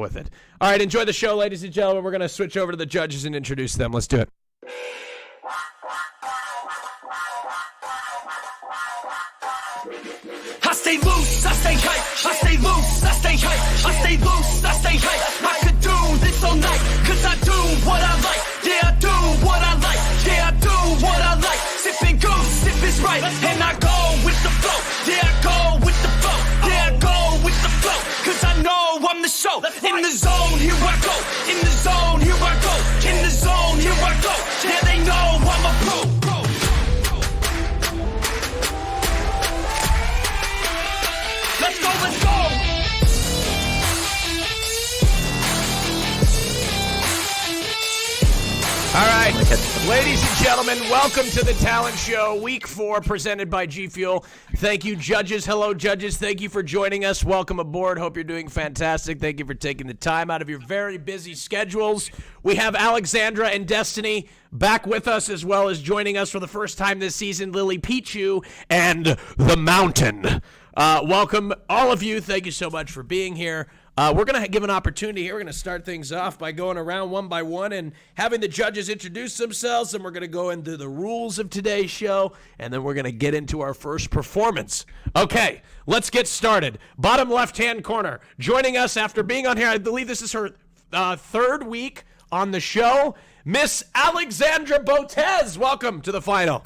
with it. All right, enjoy the show, ladies and gentlemen. We're going to switch over to the judges and introduce them. Let's do it. I stay loose, I stay hype, I stay loose, I stay hype, I stay loose, I stay hype. I could do this all night, cause I do what I like. Yeah, I do what I like, yeah, I do what I like. Sipping goose, sip is right, and I go with the flow. Yeah, I go with the flow, yeah, I go with the flow. Cause I know I'm the show. In the zone, here I go. In the zone, here I go. In the zone, here I go. Yeah, they know I'm a pro. Let's go, let's go! All right, ladies and gentlemen, welcome to the Talent Show, Week 4, presented by G Fuel. Thank you, judges. Hello, judges. Thank you for joining us. Welcome aboard. Hope you're doing fantastic. Thank you for taking the time out of your very busy schedules. We have Alexandra and Destiny back with us, as well as joining us for the first time this season, Lily Pichu and The Mountain. Welcome, all of you. Thank you so much for being here. We're going to give an opportunity here. We're going to start things off by going around one by one and having the judges introduce themselves, and we're going to go into the rules of today's show, and then we're going to get into our first performance. Okay, let's get started. Bottom left-hand corner, joining us after being on here, I believe this is her third week on the show, Miss Alexandra Botez. Welcome to the final.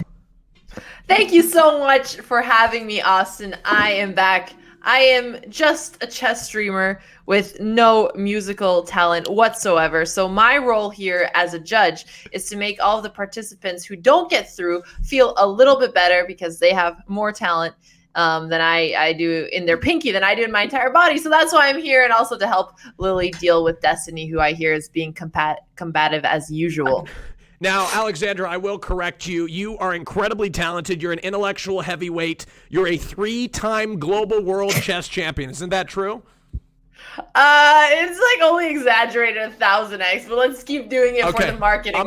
Thank you so much for having me, Austin. I am back. I am just a chess streamer with no musical talent whatsoever. So my role here as a judge is to make all of the participants who don't get through feel a little bit better because they have more talent than I do in their pinky than I do in my entire body. So that's why I'm here, and also to help Lily deal with Destiny, who I hear is being combative as usual. Now, Alexandra, I will correct you. You are incredibly talented. You're an intellectual heavyweight. You're a 3-time global world chess champion. Isn't that true? It's like only exaggerated 1,000x, but let's keep doing it for the marketing.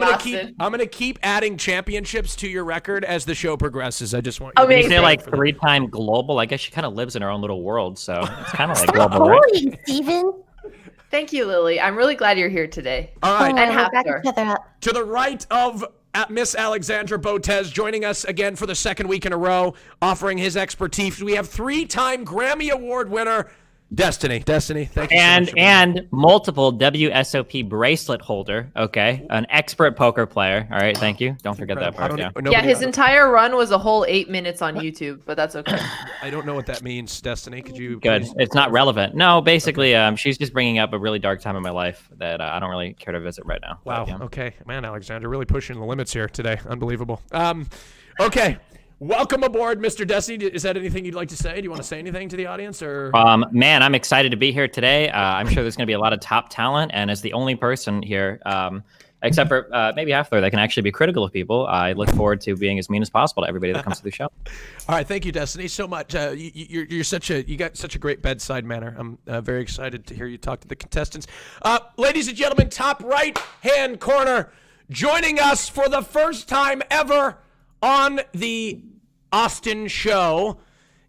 I'm gonna keep adding championships to your record as the show progresses. I just want you to say like 3-time global. I guess she kind of lives in her own little world, so it's kind of like global, right? Steven. Thank you, Lily. I'm really glad you're here today. All right. And Hafthor. To the right of Miss Alexandra Botez, joining us again for the second week in a row, offering his expertise. We have 3-time Grammy Award winner, Destiny. Destiny, thank you so much. And multiple WSOP bracelet holder, okay? An expert poker player. All right, thank you. Don't forget that part. Yeah, his entire run was a whole 8 minutes on YouTube, but that's okay. I don't know what that means, Destiny. Could you Good. please? It's not relevant. No, basically, she's just bringing up a really dark time in my life that I don't really care to visit right now. Wow, But, yeah. Okay. Man, Alexandra, really pushing the limits here today. Unbelievable. Okay. Welcome aboard, Mr. Destiny. Is that anything you'd like to say? Do you want to say anything to the audience? Or Man, I'm excited to be here today. I'm sure there's going to be a lot of top talent, and as the only person here, except for maybe Hafthor, that can actually be critical of people, I look forward to being as mean as possible to everybody that comes to the show. All right, thank you, Destiny, so much. You got such a great bedside manner. I'm very excited to hear you talk to the contestants. Ladies and gentlemen, top right-hand corner, joining us for the first time ever on the Austin show.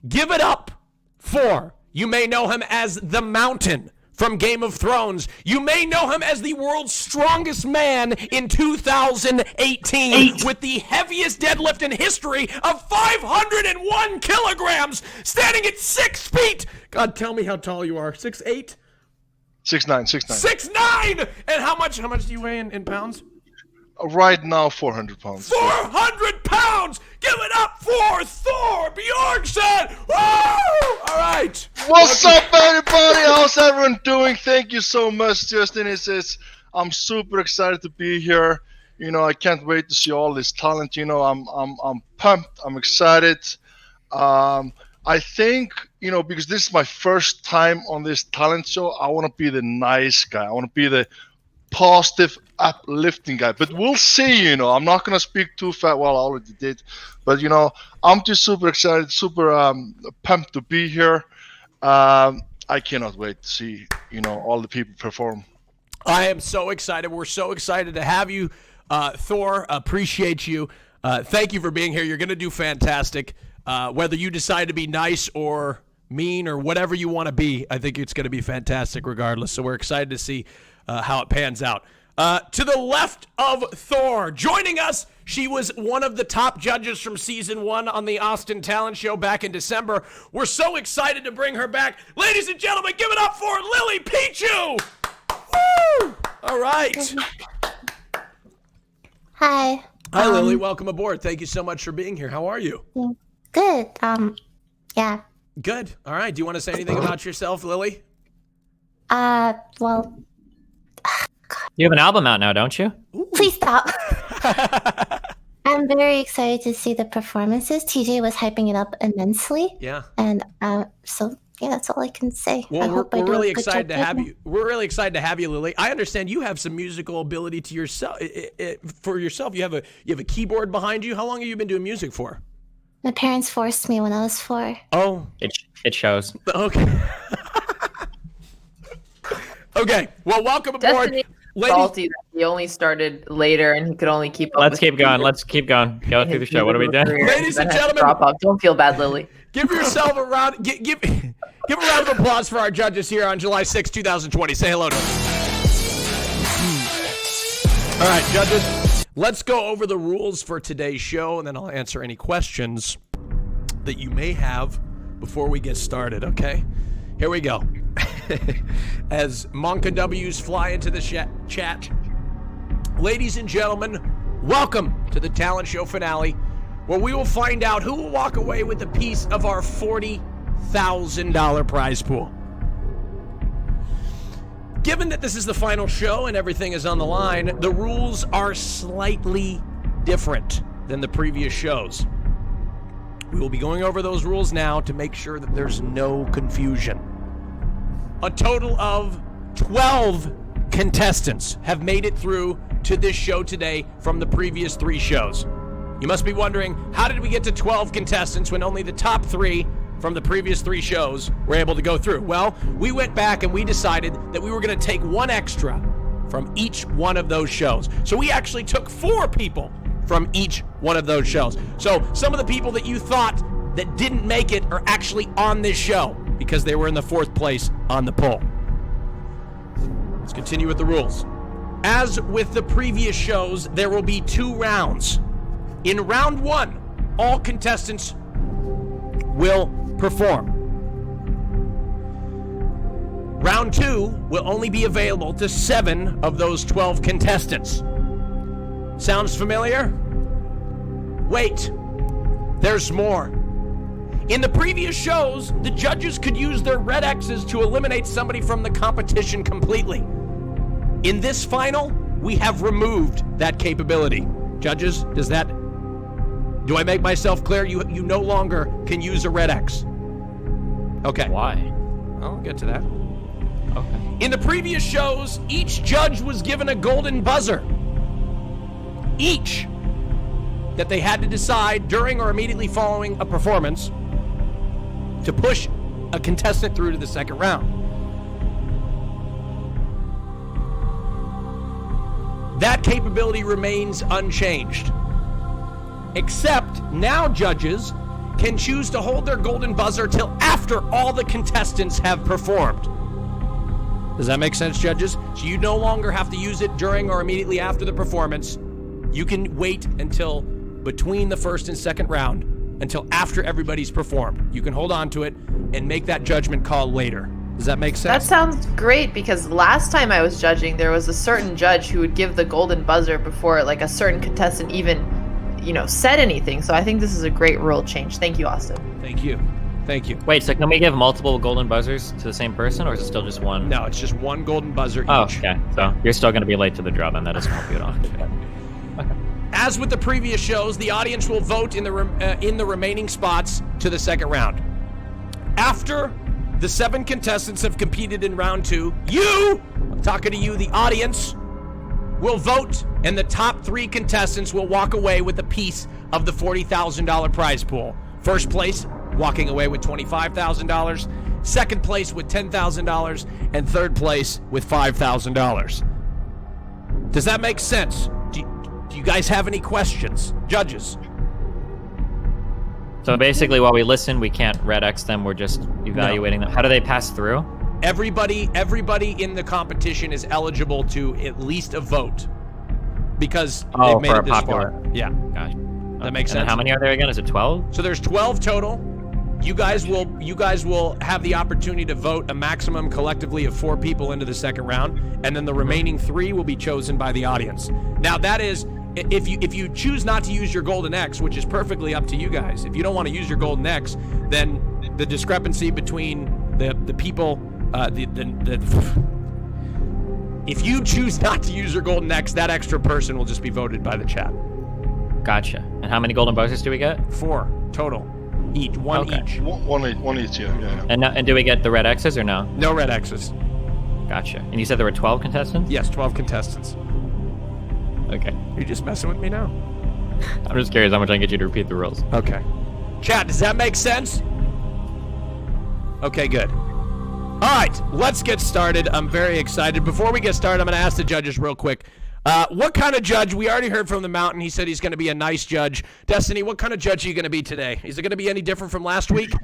Give it up for, you may know him as The Mountain from Game of Thrones. You may know him as the world's strongest man in 2018 with the heaviest deadlift in history of 501 kilograms, standing at 6 feet. God, tell me how tall you are. 6'8"? 6'9". 6'9". And how much do you weigh in pounds? Right now, 400 pounds. 400 pounds! Give it up for Thor Bjornsson! Woo! All right. What's up, everybody? How's everyone doing? Thank you so much, Justin. I'm super excited to be here. You know, I can't wait to see all this talent. You know, I'm pumped. I'm excited. I think, you know, because this is my first time on this talent show, I want to be the nice guy. I want to be the positive, uplifting guy, but we'll see. You know, I'm not gonna speak too fast. Well, I already did, but you know, I'm just super excited, super pumped to be here. I cannot wait to see, you know, all the people perform. I am so excited. We're so excited to have you, Thor. Appreciate you. Thank you for being here. You're gonna do fantastic. Whether you decide to be nice or mean, or whatever you want to be. I think it's going to be fantastic regardless. So we're excited to see how it pans out. To the left of Thor, joining us, she was one of the top judges from season 1 on the Austin Talent Show back in December. We're so excited to bring her back. Ladies and gentlemen, give it up for Lily Pichu! Woo! All right. Hi. Hi, Lily. Welcome aboard. Thank you so much for being here. How are you? Good. Yeah. Good. All right. Do you want to say anything about yourself, Lily? Well, You have an album out now, don't you? please stop. I'm very excited to see the performances. TJ was hyping it up immensely. Yeah. And so yeah, that's all I can say. I Well, hope I we're do a really good excited to job have judging. you. We're really excited to have you, Lily. I understand you have some musical ability to yourself. For yourself, you have a keyboard behind you. How long have you been doing music for? My parents forced me when I was 4. Oh, It shows. okay. Okay. Well, welcome aboard, Destiny ladies. salty that he only started later and he could only keep up. Let's with keep going. Let's keep going. Go through the show. What are we doing? Ladies and gentlemen- drop off. Don't feel bad, Lily. Give yourself a round. Give a round of applause for our judges here on July 6, 2020. Say hello to them. All right, judges. Let's go over the rules for today's show, and then I'll answer any questions that you may have before we get started. Okay? Here we go. As Monka W's fly into the chat, ladies and gentlemen, welcome to the talent show finale, where we will find out who will walk away with a piece of our $40,000 prize pool. Given that this is the final show and everything is on the line, the rules are slightly different than the previous shows. We will be going over those rules now to make sure that there's no confusion. A total of 12 contestants have made it through to this show today from the previous 3 shows. You must be wondering, how did we get to 12 contestants when only the top 3 from the previous 3 shows were able to go through? Well, we went back and we decided that we were going to take 1 extra from each one of those shows. So we actually took 4 people from each one of those shows. So some of the people that you thought that didn't make it are actually on this show because they were in the 4th place on the poll. Let's continue with the rules. As with the previous shows, there will be 2 rounds. In round 1, all contestants will perform. Round 2 will only be available to 7 of those 12 contestants. Sounds familiar? Wait, there's more. In the previous shows, the judges could use their red X's to eliminate somebody from the competition completely. In this final, we have removed that capability. Judges, do I make myself clear? You no longer can use a red X. Okay. Why? I'll get to that. Okay. In the previous shows, each judge was given a golden buzzer. Each that they had to decide during or immediately following a performance to push a contestant through to the second round. That capability remains unchanged. Except now judges can choose to hold their golden buzzer till after all the contestants have performed. Does that make sense, judges? So you no longer have to use it during or immediately after the performance. You can wait until between the first and second round, until after everybody's performed. You can hold on to it and make that judgment call later. Does that make That sense? sounds great because last time I was judging, there was a certain judge who would give the golden buzzer before like a certain contestant even, said anything. So I think this is a great rule change. Thank you, Austin. Thank you. Thank you. Wait, so can we give multiple golden buzzers to the same person, or is it still just one? No, it's just one golden buzzer each. Oh, okay. So you're still going to be late to the draw, then. That doesn't help you at all. Okay. As with the previous shows, the audience will vote in the remaining spots to the second round. After the 7 contestants have competed in round 2, I'm talking to you, the audience, will vote, and the top 3 contestants will walk away with a piece of the $40,000 prize pool. First place, walking away with $25,000. Second place with $10,000. And third place with $5,000. Does that make sense? Do you guys have any questions? Judges? So basically, while we listen, we can't red X them. We're just evaluating them. How do they pass through? Everybody in the competition is eligible to at least a vote because they've made for it this popular. far. Yeah. Gosh. That makes And sense. how many are there again? Is it 12? So there's 12 total. You guys will have the opportunity to vote a maximum collectively of 4 people into the second round, and then the remaining 3 will be chosen by the audience. Now that is if you choose not to use your golden X, which is perfectly up to you guys. If you don't want to use your golden X, then the discrepancy between the people if you choose not to use your golden X, that extra person will just be voted by the chat. Gotcha. And how many golden buzzers do we get? 4 total. One each. One each, yeah. And do we get the red X's or no? No red X's. Gotcha. And you said there were 12 contestants? Yes, 12 contestants. Okay. You're just messing with me now? I'm just curious how much I can get you to repeat the rules. Okay. Chat, does that make sense? Okay, good. All right, let's get started. I'm very excited. Before we get started, I'm going to ask the judges real quick. What kind of judge? We already heard from the Mountain. He said he's going to be a nice judge. Destiny, what kind of judge are you going to be today? Is it going to be any different from last week?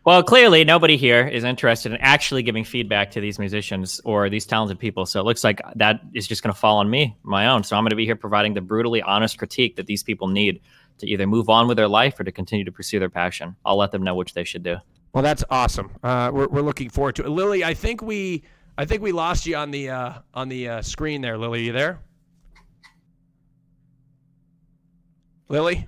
Well, clearly nobody here is interested in actually giving feedback to these musicians or these talented people. So it looks like that is just going to fall on me, my own. So I'm going to be here providing the brutally honest critique that these people need to either move on with their life or to continue to pursue their passion. I'll let them know which they should do. Well, that's awesome. We're looking forward to it. Lily, I think we lost you on the screen there. Lily, you there? Lily?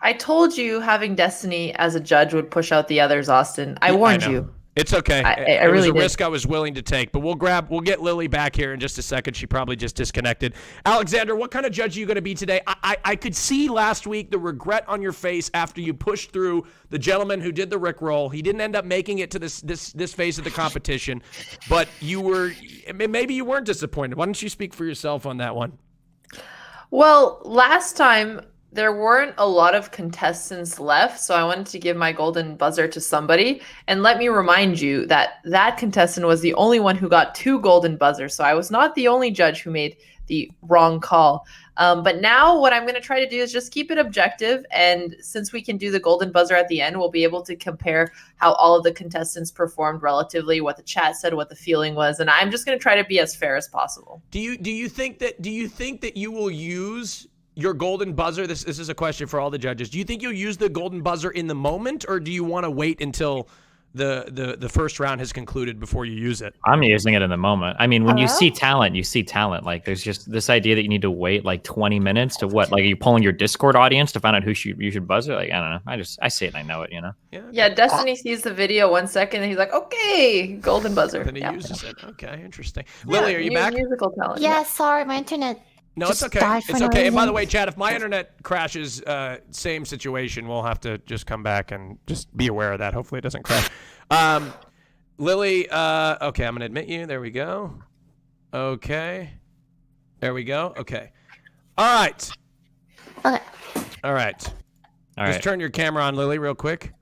I told you having Destiny as a judge would push out the others, Austin. I warned you. It's okay. I it was really a did. risk I was willing to take, but we'll get Lily back here in just a second. She probably just disconnected. Alexander, what kind of judge are you going to be today? I could see last week the regret on your face after you pushed through the gentleman who did the Rickroll. He didn't end up making it to this phase of the competition, but maybe you weren't disappointed. Why don't you speak for yourself on that one? Well, last time there weren't a lot of contestants left, so I wanted to give my golden buzzer to somebody. And let me remind you that that contestant was the only one who got 2 golden buzzers, so I was not the only judge who made the wrong call. But now what I'm going to try to do is just keep it objective, and since we can do the golden buzzer at the end, we'll be able to compare how all of the contestants performed relatively, what the chat said, what the feeling was, and I'm just going to try to be as fair as possible. Do you think that you will use your golden buzzer? This is a question for all the judges. Do you think you'll use the golden buzzer in the moment, or do you want to wait until the first round has concluded before you use it? I'm using it in the moment. I mean, when you see talent, you see talent. Like, there's just this idea that you need to wait like 20 minutes to what? Like, are you polling your Discord audience to find out who you should buzzer? Like, I don't know. I see it and I know it, you know? Yeah, Destiny sees the video 1 second, and he's like, okay, golden buzzer. Then he uses it. Okay, interesting. Lily, are you new back? Musical talent. Yeah, sorry, my internet. No, it's just okay. died for It's no okay. And by reason. the way, Chad, if my internet crashes, same situation. We'll have to just come back and just be aware of that. Hopefully it doesn't crash. Lily, okay, I'm going to admit you. There we go. Okay. There we go. Okay. All right. Okay. All right. All Just right. turn your camera on, Lily, real quick.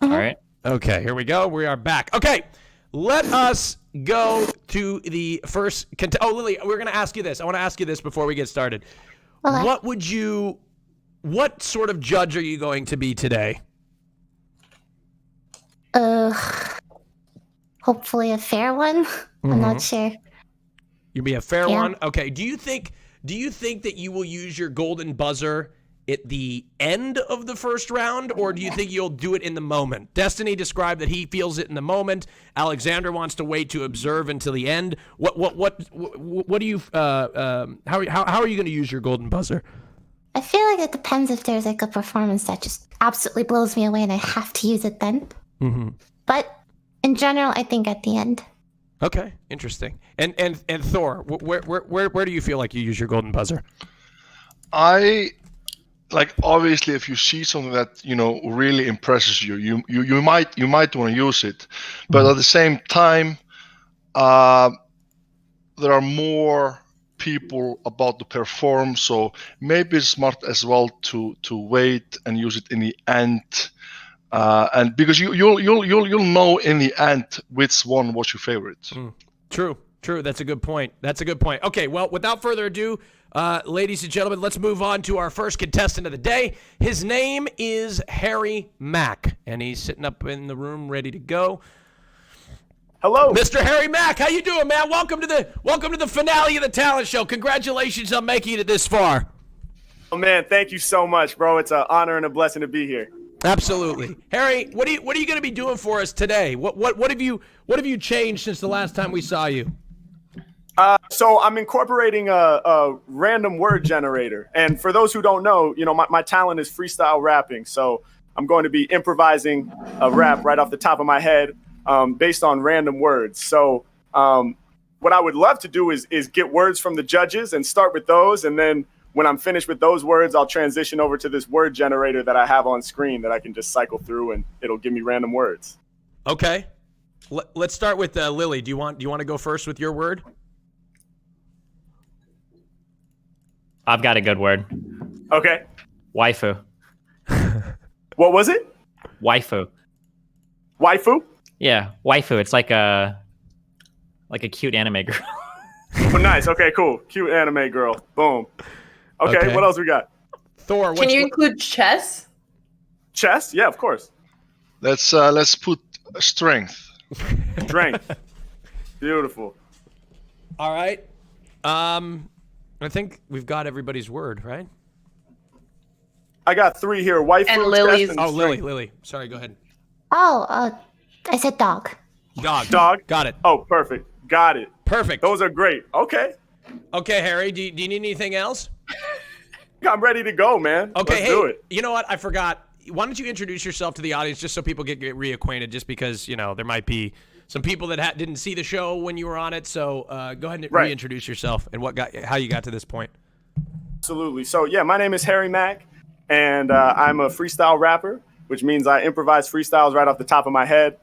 All right. Okay, here we go. We are back. Okay, let us go to the first. Lily, we're going to ask you this. I want to ask you this before we get started. Okay. What sort of judge are you going to be today? Hopefully a fair one. I'm not sure. You'll be a fair Yeah. one? Okay, do you think that you will use your golden buzzer at the end of the first round, or do you think you'll do it in the moment? Destiny described that he feels it in the moment. Alexander wants to wait to observe until the end. What do you how are you going to use your golden buzzer? I feel like it depends if there's like a performance that just absolutely blows me away and I have to use it then. Mm-hmm. But in general, I think at the end. Okay, interesting. And Thor, where do you feel like you use your golden buzzer? Obviously, if you see something that really impresses you, you might want to use it, but at the same time, there are more people about to perform, so maybe it's smart as well to wait and use it in the end, and because you'll know in the end which one was your favorite. True. True. That's a good point. Okay, well, without further ado, ladies and gentlemen, let's move on to our first contestant of the day. His name is Harry Mack, and he's sitting up in the room ready to go. Hello, Mr. Harry Mack. How you doing, man? Welcome to the finale of the talent show. Congratulations on making it this far. Oh man, thank you so much, bro. It's an honor and a blessing to be here. Absolutely, Harry. What are you going to be doing for us today? What have you changed since the last time we saw you? So I'm incorporating a random word generator, and for those who don't know, my talent is freestyle rapping. So I'm going to be improvising a rap right off the top of my head, based on random words. So what I would love to do is get words from the judges and start with those, and then when I'm finished with those words, I'll transition over to this word generator that I have on screen that I can just cycle through, and it'll give me random words. Okay, let's start with Lily. Do you want to go first with your word? I've got a good word. Okay. Waifu. What was it? Waifu. Waifu? Yeah, waifu. It's like a cute anime girl. Oh, nice. Okay, cool. Cute anime girl. Boom. Okay, what else we got? Thor. Can you include chess? Chess? Yeah, of course. Let's put strength. Strength. Beautiful. All right. I think we've got everybody's word, right? I got 3 here. Waifu, And chess, Lily's. and Oh, strength. Lily. Sorry, go ahead. Oh, I said dog. Dog. Got it. Oh, perfect. Got it. Perfect. Those are great. Okay. Okay, Harry, do you need anything else? I'm ready to go, man. Okay, Let's hey, do it. you know what? I forgot. Why don't you introduce yourself to the audience just so people get reacquainted, just because, there might be some people that didn't see the show when you were on it. So go ahead and reintroduce yourself and how you got to this point. Absolutely. So, yeah, my name is Harry Mack, and I'm a freestyle rapper, which means I improvise freestyles right off the top of my head.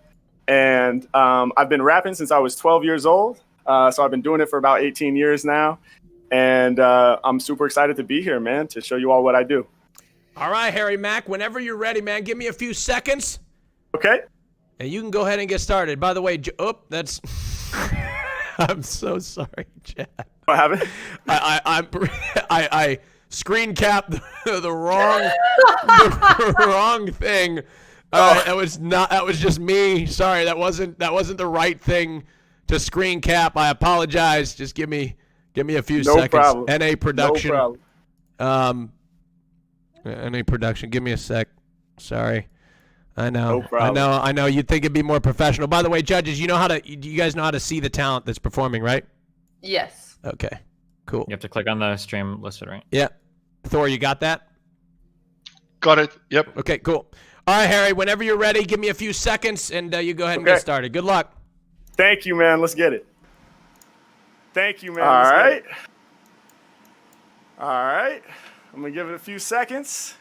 And I've been rapping since I was 12 years old. So I've been doing it for about 18 years now. And I'm super excited to be here, man, to show you all what I do. All right, Harry Mack, whenever you're ready, man, give me a few seconds. Okay. And you can go ahead and get started. By the way, that's... I'm so sorry, Chad. What happened? I screen capped the wrong thing. That was just me. Sorry, that wasn't the right thing to screen cap. I apologize. Just give me a few seconds. Problem. NA production. No problem. NA production. Give me a sec. Sorry. I know. No problem. I know. You'd think it'd be more professional. By the way, judges, do you guys know how to see the talent that's performing, right? Yes. Okay. Cool. You have to click on the stream listed, right? Yeah. Thor, you got that? Got it. Yep. Okay, cool. All right, Harry, whenever you're ready, give me a few seconds, and you go ahead and get started. Good luck. Thank you, man. Let's get it. Thank you, man. All Let's right. get it. All right. I'm going to give it a few seconds.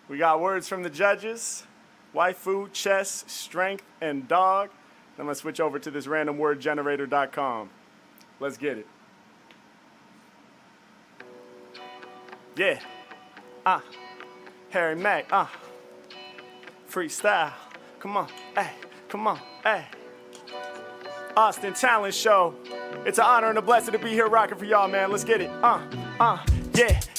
We got words from the judges. Waifu, chess, strength, and dog. I'm going to switch over to this randomwordgenerator.com. Let's get it. Yeah. Harry Mack. Freestyle. Come on. Hey. Come on. Hey. Austin Talent Show. It's an honor and a blessing to be here rocking for y'all, man. Let's get it.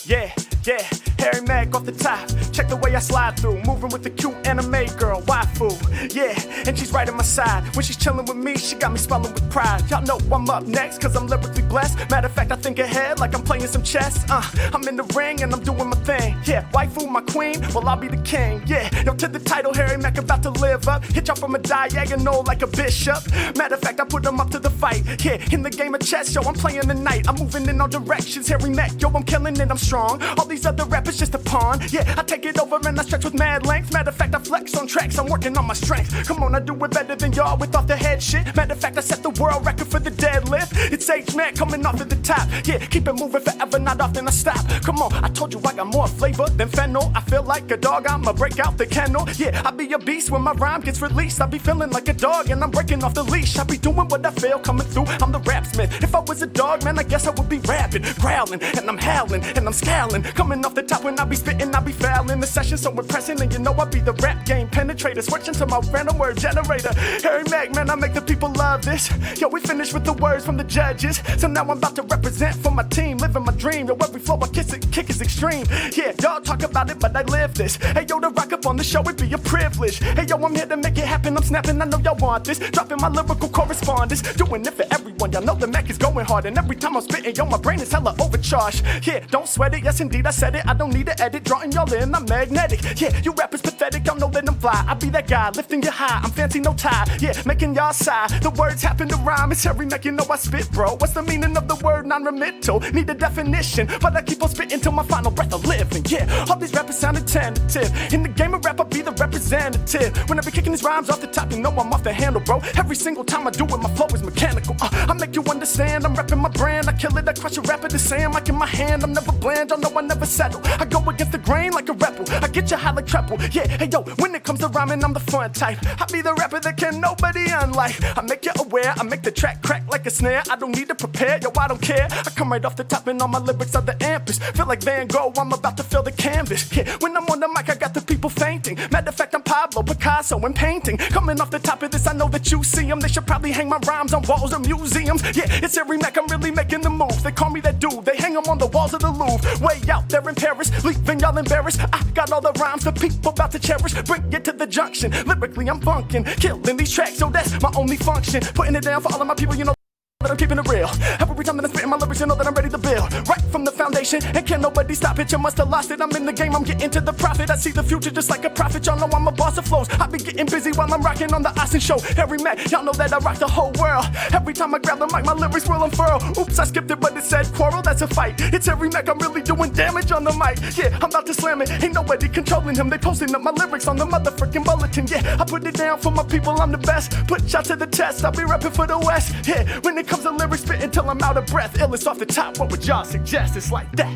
Yeah. Harry Mack off the top. Check the way I slide through. Moving with the cute anime girl, waifu. Yeah, and she's right at my side. When she's chilling with me, she got me swelling with pride. Y'all know I'm up next, cause I'm lyrically blessed. Matter of fact, I think ahead like I'm playing some chess. I'm in the ring and I'm doing my thing. Yeah, waifu, my queen, well, I'll be the king. Yeah, yo, to the title, Harry Mack about to live up. Hit y'all from a diagonal like a bishop. Matter of fact, I put them up to the fight. Yeah, in the game of chess, yo, I'm playing the night. I'm moving in all directions, Harry Mack, yo, I'm killing it, I'm strong. All these other rappers just a pawn. Yeah, I take it over and I stretch with mad length. Matter of fact, I flex on tracks, I'm working on my strength. Come on, I do it better than y'all with off the head shit. Matter of fact, I set the world record for the deadlift. It's H-Man coming off at the top. Yeah, keep it moving forever, not often I stop. Come on, I told you I got more flavor than fennel. I feel like a dog, I'ma break out the kennel. Yeah, I be a beast when my rhyme gets released. I be feeling like a dog and I'm breaking off the leash. I be doing what I feel coming through. I'm the rap smith. If I was a dog, dog, man, I guess I would be rapping, growling, and I'm howling, and I'm scowling. Coming off the top when I be spitting, I be fouling. The session so impressing, and you know I be the rap game penetrator. Switching to my random word generator. Harry Mack, man, I make the people love this. Yo, we finished with the words from the judges. So now I'm about to represent for my team, living my dream. Yo, every flow I kick is extreme. Yeah, y'all talk about it, but I live this. Hey, yo, to rock up on the show, it be a privilege. Hey, yo, I'm here to make it happen. I'm snapping, I know y'all want this. Dropping my lyrical correspondence. Doing it for everyone. Y'all know the Mac is going hard. And every time I'm spitting, yo, my brain is hella overcharged. Yeah, don't sweat it. Yes, indeed, I said it. I don't need to edit. Drawing y'all in, I'm magnetic. Yeah, you rappers pathetic. Y'all know that I'm fly. I be that guy, lifting you high. I'm fancy, no tie. Yeah, making y'all sigh. The words happen to rhyme. It's Harry Mack, you know I spit, bro. What's the meaning of the word non-remittal? Need a definition, but I keep on spitting till my final breath of living. Yeah, all these rappers sounded tentative. In the game of rap, I'll be the representative. When I be kicking these rhymes off the top, you know I'm off the handle, bro. Every single time I do it, my flow is mechanical. I make you understand, I'm repping my brand. I kill it, I crush a rapper the same. Like in my hand, I'm never bland, y'all know I never settle. I go against the grain like a rebel. I get you high like treble. Yeah, hey yo, when it comes to rhyming, I'm the fun type. I be the rapper that can nobody unlike. I make you aware, I make the track crack like a snare. I don't need to prepare, yo, I don't care. I come right off the top and all my lyrics are the ampest. Feel like Van Gogh, I'm about to fill the canvas. Yeah, when I'm on the mic, I got the people fainting. Matter of fact, I'm Pablo Picasso and painting. Coming off the top of this, I know that you see them. They should probably hang my rhymes on walls of museums. Yeah, it's Harry Mack, I'm really making the moves. They call me that dude, they hang them on the walls of the Louvre. Way out there in Paris, leaving y'all embarrassed. I got all the rhymes the people about to cherish. Bring it to the junction, lyrically I'm funkin'. Killing these tracks, so that's my only function. Putting it down for all of my people, you know that I'm keeping it real. Every time that I'm spitting my lyrics, you know that I'm ready to build. Right from the foundation, and can't nobody stop it. You must have lost it, I'm in the game, I'm getting to the profit. I see the future just like a prophet, y'all know I'm a boss of flows. I be getting busy while I'm rocking on the Austin show. Harry Mack, y'all know that I rock the whole world. Every time I grab the mic, my lyrics will unfurl. Oops, I skipped it, but it said quarrel, that's a fight. It's Harry Mack, I'm really doing damage on the mic. Yeah, I'm about to slam it, ain't nobody controlling him. They posting up my lyrics on the motherfucking bulletin. Yeah, I put it down for my people, I'm the best. Put y'all to the test, I'll be rapping for the West. Yeah, when it comes to lyrics, spitting till I'm out of breath. Illest off the top, what would y'all suggest? It's like that.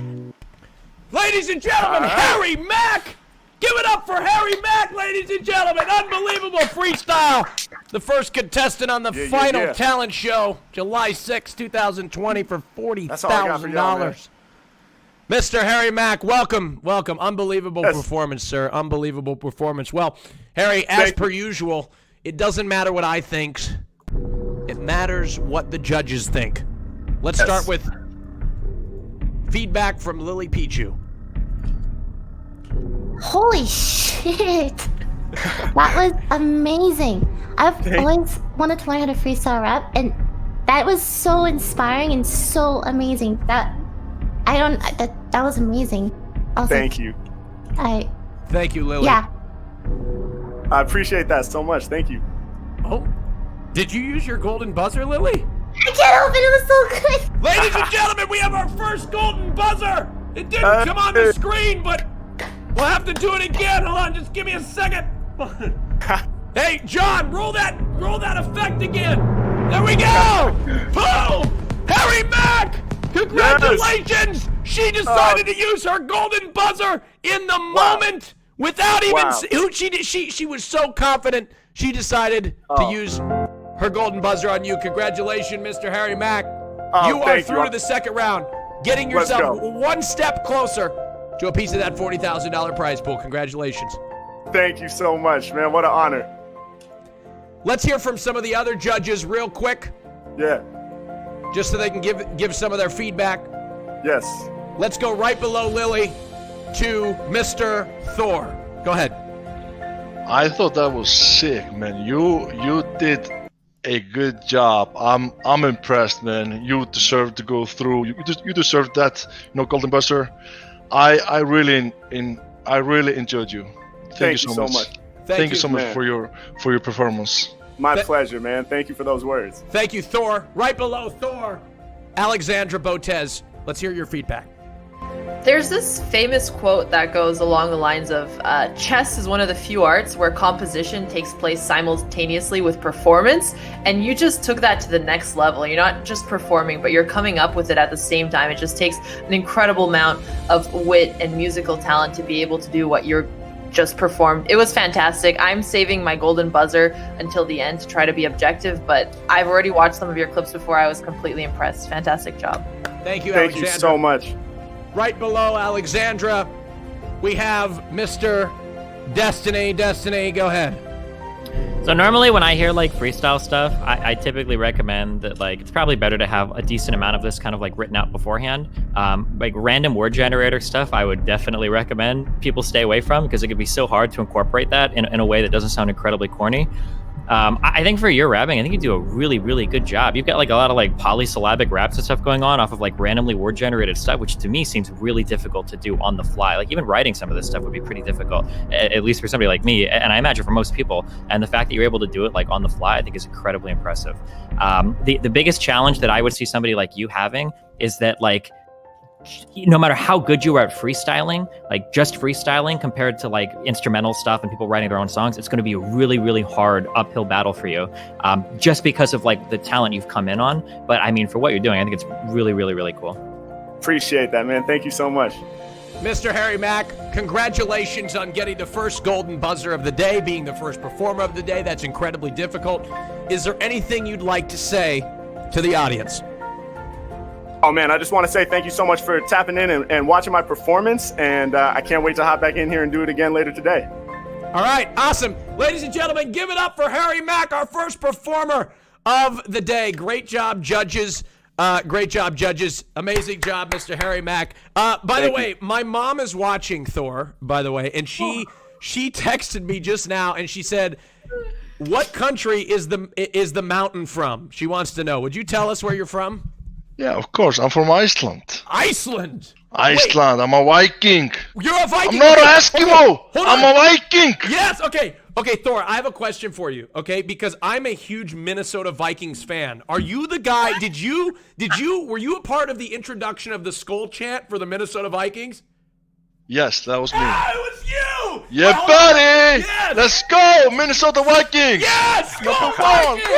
Ladies and gentlemen, Harry Mack! Give it up for Harry Mack, ladies and gentlemen. Unbelievable freestyle. The first contestant on the final talent show, July 6, 2020, for $40,000. Mr. Harry Mack, welcome. Unbelievable performance, sir. Unbelievable performance. Well, Harry, as per usual, it doesn't matter what I think. It matters what the judges think. Let's start with feedback from Lily Pichu. Holy shit! That was amazing. I've always wanted to learn how to freestyle rap, and that was so inspiring and so amazing. That was amazing. Thank you. Thank you, Lily. Yeah. I appreciate that so much. Thank you. Oh, did you use your golden buzzer, Lily? I can't help it. It was so good. Ladies and gentlemen, we have our first golden buzzer. It didn't come on the screen, but we'll have to do it again. Hold on, just give me a second. Hey, John, roll that effect again. There we go. Boom! Harry Mack, congratulations. She decided to use her golden buzzer in the moment without even. She was so confident. She decided to use her golden buzzer on you. Congratulations, Mr. Harry Mack. You are through to the second round, getting yourself one step closer to a piece of that $40,000 prize pool. Congratulations. Thank you so much, man. What an honor. Let's hear from some of the other judges real quick. Yeah. Just so they can give some of their feedback. Yes. Let's go right below Lily to Mr. Thor. Go ahead. I thought that was sick, man. You did a good job. I'm impressed, man. You deserve to go through. You deserve that, golden buzzer. I really enjoyed you. Thank you so much. Thank you so much for your performance. My pleasure, man. Thank you for those words. Thank you, Thor. Right below Thor, Alexandra Botez. Let's hear your feedback. There's this famous quote that goes along the lines of, chess is one of the few arts where composition takes place simultaneously with performance, and you just took that to the next level. You're not just performing, but you're coming up with it at the same time. It just takes an incredible amount of wit and musical talent to be able to do what you're just performed. It was fantastic. I'm saving my golden buzzer until the end to try to be objective, but I've already watched some of your clips before. I was completely impressed. Fantastic job. Thank you, Thank Alexandra. you so much. Right below Alexandra, we have Mr. Destiny. Destiny, go ahead. So normally when I hear like freestyle stuff, I typically recommend that like it's probably better to have a decent amount of this kind of like written out beforehand. Like random word generator stuff, I would definitely recommend people stay away from because it could be so hard to incorporate that in a way that doesn't sound incredibly corny. I think for your rapping, I think you do a really, really good job. You've got like a lot of like polysyllabic raps and stuff going on off of like randomly word generated stuff, which to me seems really difficult to do on the fly. Like even writing some of this stuff would be pretty difficult, at least for somebody like me, and I imagine for most people. And the fact that you're able to do it like on the fly, I think is incredibly impressive. The biggest challenge that I would see somebody like you having is that like, no matter how good you are at freestyling, like just freestyling compared to like instrumental stuff and people writing their own songs, it's going to be a really, really hard uphill battle for you, just because of like the talent you've come in on. But I mean, for what you're doing, I think it's really, really, really cool. Appreciate that, man. Thank you so much. Mr. Harry Mack, congratulations on getting the first golden buzzer of the day, being the first performer of the day. That's incredibly difficult. Is there anything you'd like to say to the audience? Oh man, I just want to say thank you so much for tapping in and watching my performance, and I can't wait to hop back in here and do it again later today. All right, awesome. Ladies and gentlemen, give it up for Harry Mack, our first performer of the day. Great job, judges. Great job, judges. Amazing job, Mr. Harry Mack. By the way, my mom is watching Thor, by the way, and she texted me just now, and she said, what country is the mountain from? She wants to know. Would you tell us where you're from? Yeah, of course. I'm from Iceland. Iceland. Iceland. I'm a Viking. You're a Viking. I'm not an Okay, Eskimo. hold on. I'm a Viking. Yes. Okay, Thor. I have a question for you. Okay, because I'm a huge Minnesota Vikings fan. Are you the guy? Were you a part of the introduction of the Skull chant for the Minnesota Vikings? Yes, that was me. Ah, it was you. Yeah, Hold on. buddy. Yes. Let's go, Minnesota Vikings. Yes. Go Number one. Vikings.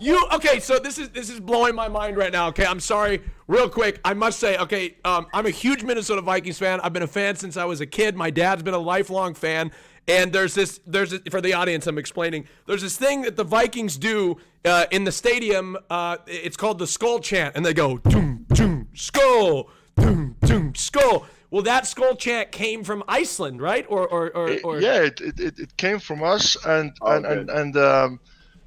Woo! Okay, so this is blowing my mind right now. Okay, I'm sorry. Real quick, I must say, okay, I'm a huge Minnesota Vikings fan. I've been a fan since I was a kid. My dad's been a lifelong fan. And there's this for the audience, I'm explaining. There's this thing that the Vikings do in the stadium. It's called the Skull chant, and they go doom doom skull, doom doom skull. Well, that Skull chant came from Iceland, right? Or Yeah, it came from us, and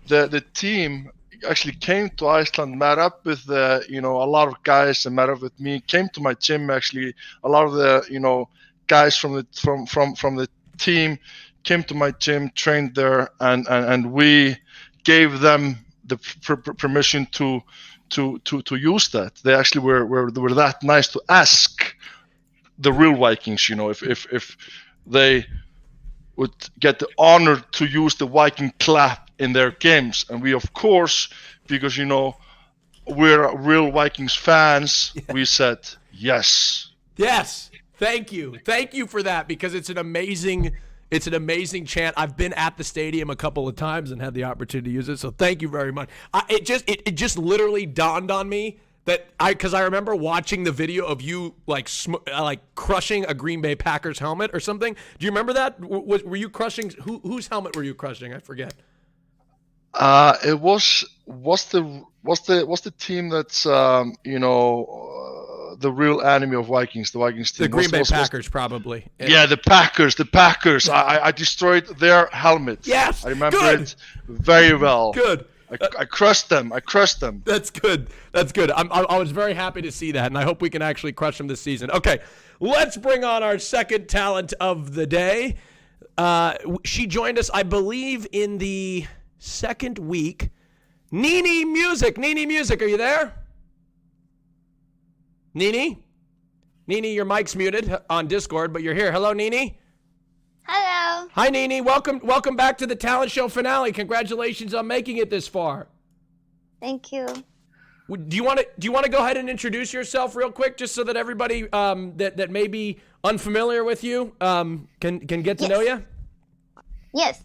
the team actually came to Iceland, met up with a lot of guys, and met up with me. Came to my gym actually. A lot of the guys from the team came to my gym, trained there, and we gave them the permission to use that. They actually were that nice to ask the real Vikings, if they would get the honor to use the Viking clap in their games. And we, of course, because we're real Vikings fans, we said yes. Yes. Thank you for that, because it's an amazing chant. I've been at the stadium a couple of times and had the opportunity to use it. So thank you very much. It just literally dawned on me that because I remember watching the video of you like crushing a Green Bay Packers helmet or something. Do you remember that? Were you crushing whose helmet were you crushing? I forget. It was the team that's the real enemy of Vikings, the Vikings team. The Green Bay Packers, probably. Yeah, the Packers. I destroyed their helmets. Yes, I remember good. it very well. Good. I crushed them. That's good. I was very happy to see that, and I hope we can actually crush them this season. Okay, let's bring on our second talent of the day. She joined us, I believe, in the second week. Nini Music, are you there? Nini, your mic's muted on Discord, but you're here. Hello, Nini. Hello. Hi, Nini. Welcome back to the talent show finale. Congratulations on making it this far. Thank you. Do you want to go ahead and introduce yourself real quick, just so that everybody that may be unfamiliar with you can get to know you? Yes.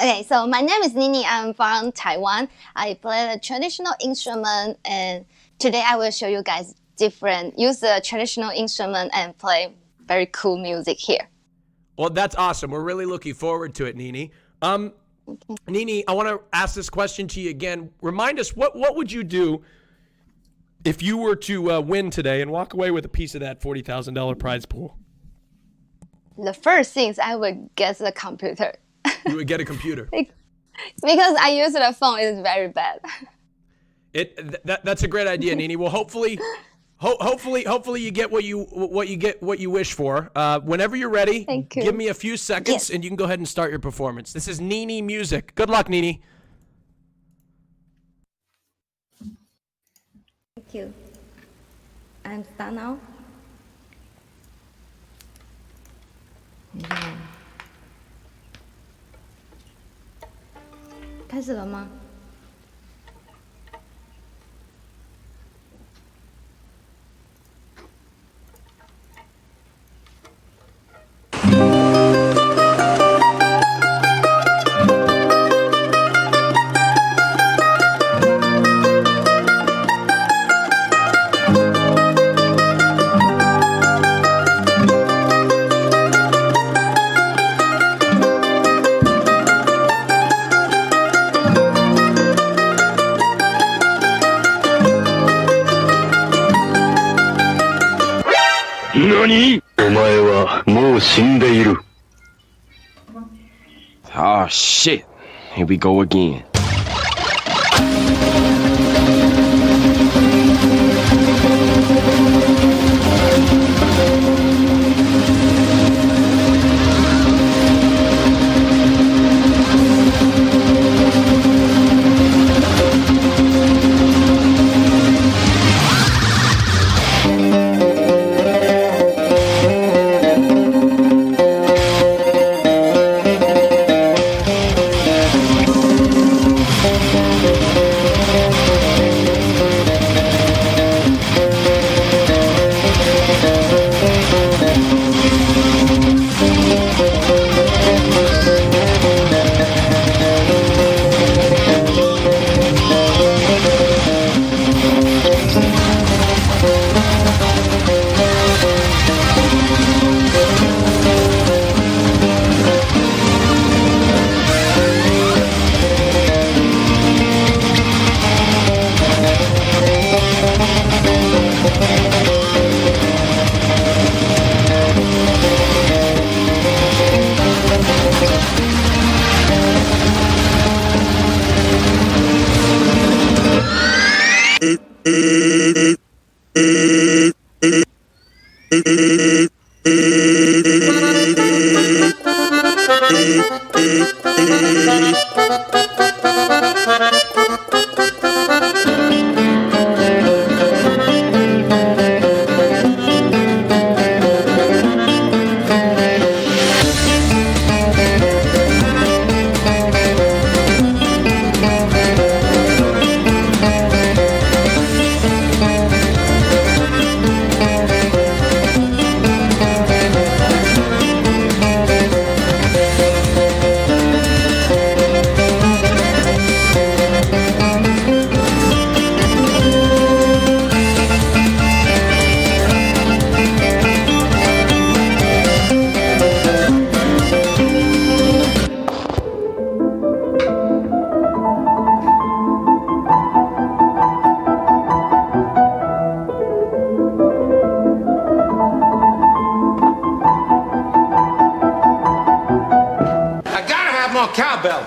Okay, so my name is Nini. I'm from Taiwan. I play the traditional instrument, and today I will show you guys use the traditional instrument and play very cool music here. Well, that's awesome. We're really looking forward to it, Nini. Nini, I want to ask this question to you again. Remind us, what would you do if you were to win today and walk away with a piece of that $40,000 prize pool? The first things I would get the computer. You would get a computer. Because I use the phone is very bad. That's a great idea, Nini. Well, hopefully you get what you wish for. Whenever you're ready, Thank you. give me a few seconds Yes. and you can go ahead and start your performance. This is Nini Music. Good luck, Nini. Thank you. I'm start now. 开始了吗？何？お前はもう死んでいる。Oh shit. Here we go again. Cowbell.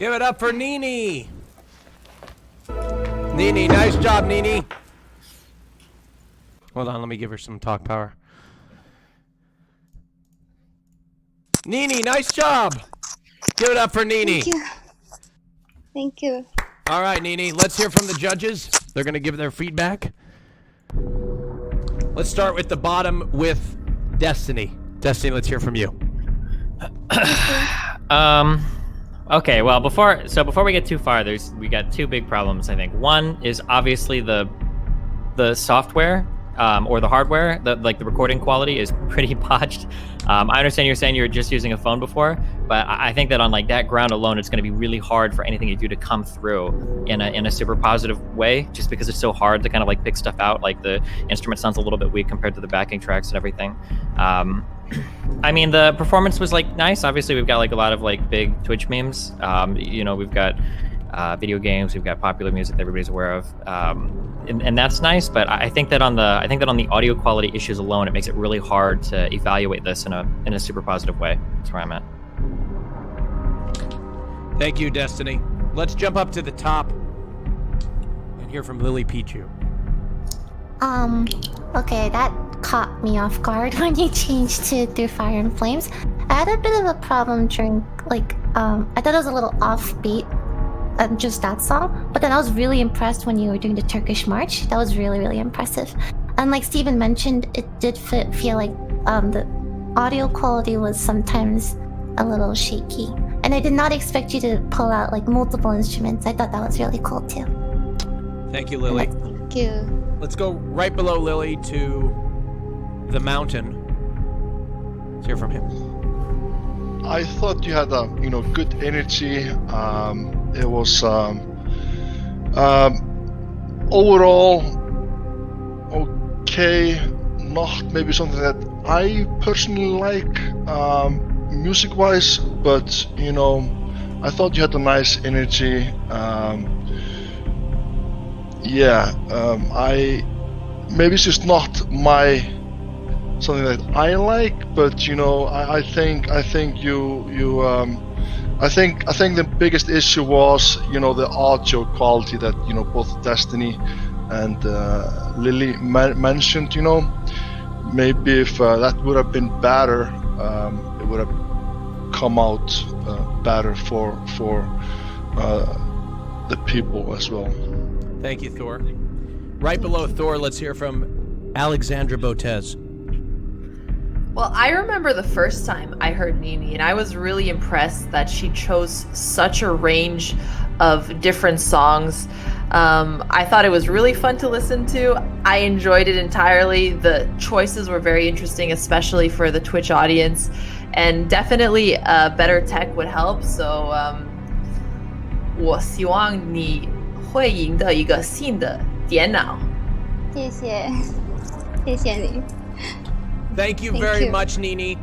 Give it up for Nini. Nini, nice job, Nini. Hold on, let me give her some talk power. Nini, nice job. Give it up for Nini. Thank you. Thank you. All right, Nini, let's hear from the judges. They're going to give their feedback. Let's start with the bottom with Destiny. Destiny, let's hear from you. Okay, well, before we get too far, we got two big problems, I think. One is obviously the software or the hardware, the recording quality is pretty botched. I understand you're saying you're just using a phone before, but I think that on like that ground alone, it's going to be really hard for anything you do to come through in a super positive way, just because it's so hard to kind of like pick stuff out. Like the instrument sounds a little bit weak compared to the backing tracks and everything. I mean, the performance was like nice. Obviously, we've got like a lot of like big Twitch memes. You know, we've got video games, we've got popular music that everybody's aware of, and that's nice. But I think that on the audio quality issues alone, it makes it really hard to evaluate this in a super positive way. That's where I'm at. Thank you, Destiny. Let's jump up to the top and hear from Lily Pichu. Okay, that caught me off guard when you changed to Through Fire and Flames. I had a bit of a problem during, like, I thought it was a little offbeat, just that song, but then I was really impressed when you were doing the Turkish March. That was really, really impressive. And like Steven mentioned, it did feel like the audio quality was sometimes a little shaky. And I did not expect you to pull out like multiple instruments. I thought that was really cool too. Thank you, Lily. Thank you. Let's go right below Lily to the mountain. Let's hear from him. I thought you had a good energy. It was overall okay. Not maybe something that I personally like music-wise, but I thought you had a nice energy. I maybe it's just not something that I like, but I think the biggest issue was the audio quality that both Destiny and Lily mentioned. Maybe if that would have been better, it would have come out better for the people as well. Thank you, Thor. Right below Thor, let's hear from Alexandra Botez. Well, I remember the first time I heard Nini, and I was really impressed that she chose such a range of different songs. I thought it was really fun to listen to. I enjoyed it entirely. The choices were very interesting, especially for the Twitch audience, and definitely better tech would help. So, 我希望你会赢得一个新的电脑。谢谢，谢谢你。Thank you very much, Nini.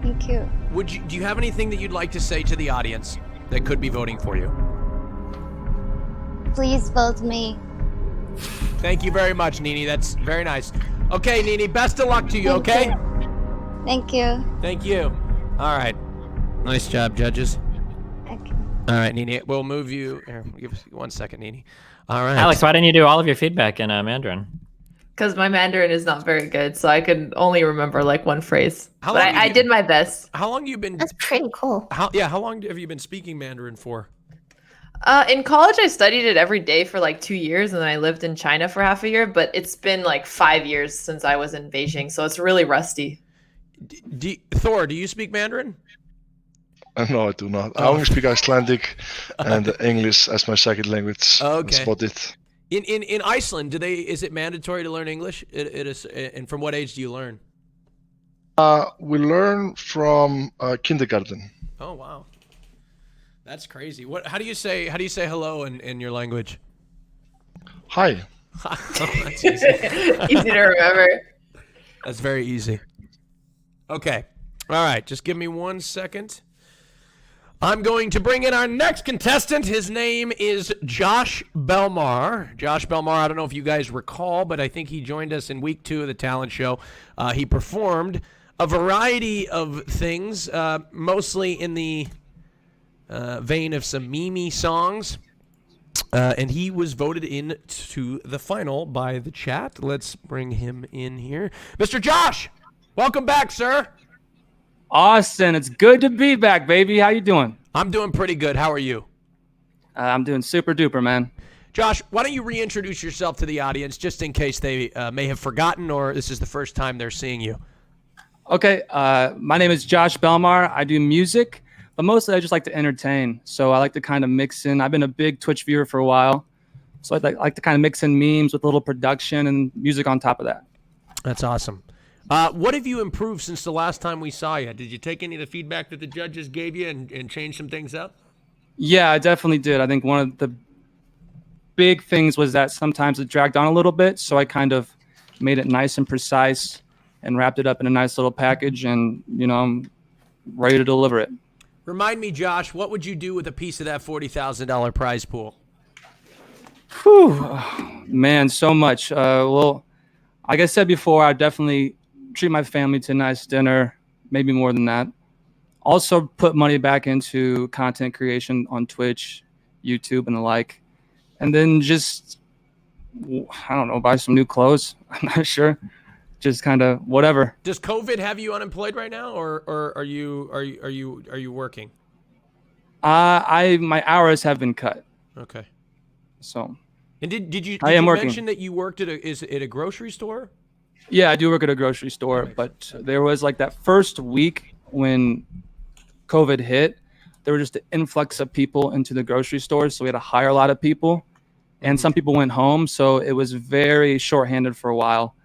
Thank you. Do you have anything that you'd like to say to the audience that could be voting for you? Please vote me. Thank you very much, Nini. That's very nice. Okay, Nini, best of luck to you, okay? Thank you. Thank you. All right. Nice job, judges. Okay. All right, Nini, we'll move you. Here, give us 1 second, Nini. All right. Alex, why didn't you do all of your feedback in Mandarin? Because my Mandarin is not very good, so I could only remember like one phrase. But I did my best. How long have you been? That's pretty cool. How long have you been speaking Mandarin for? In college, I studied it every day for like 2 years, and then I lived in China for half a year. But it's been like 5 years since I was in Beijing, so it's really rusty. Thor, do you speak Mandarin? No, I do not. I only speak Icelandic and English as my second language. Okay. That's about it. In Iceland, is it mandatory to learn English? It is, and from what age do you learn? We learn from kindergarten. Oh wow, that's crazy. How do you say hello in your language? Hi. That's easy. Easy to remember. That's very easy. Okay, all right. Just give me 1 second. I'm going to bring in our next contestant. His name is Josh Belmar. Josh Belmar, I don't know if you guys recall, but I think he joined us in week 2 of the talent show. He performed a variety of things, mostly in the vein of some Mimi songs. And he was voted into the final by the chat. Let's bring him in here. Mr. Josh, welcome back, sir. Austin, it's good to be back, baby. How you doing? I'm doing pretty good. How are you? I'm doing super duper, man. Josh, why don't you reintroduce yourself to the audience just in case they may have forgotten or this is the first time they're seeing you. Okay, my name is Josh Belmar. I do music, but mostly I just like to entertain. So I like to kind of mix in. I've been a big Twitch viewer for a while. So I like to kind of mix in memes with a little production and music on top of that. That's awesome. What have you improved since the last time we saw you? Did you take any of the feedback that the judges gave you and change some things up? Yeah, I definitely did. I think one of the big things was that sometimes it dragged on a little bit. So I kind of made it nice and precise and wrapped it up in a nice little package. And, I'm ready to deliver it. Remind me, Josh, what would you do with a piece of that $40,000 prize pool? Whew, man, so much. Well, like I said before, I definitely treat my family to a nice dinner, maybe more than that. Also put money back into content creation on Twitch, YouTube, and the like. And then just, I don't know, buy some new clothes. I'm not sure. Just kind of whatever. Does COVID have you unemployed right now, or are you working? My hours have been cut. Okay. So. And did you working. mention that you worked at a grocery store? Yeah, I do work at a grocery store, but there was like that first week when COVID hit, there was just an influx of people into the grocery stores. So we had to hire a lot of people and some people went home. So it was very shorthanded for a while.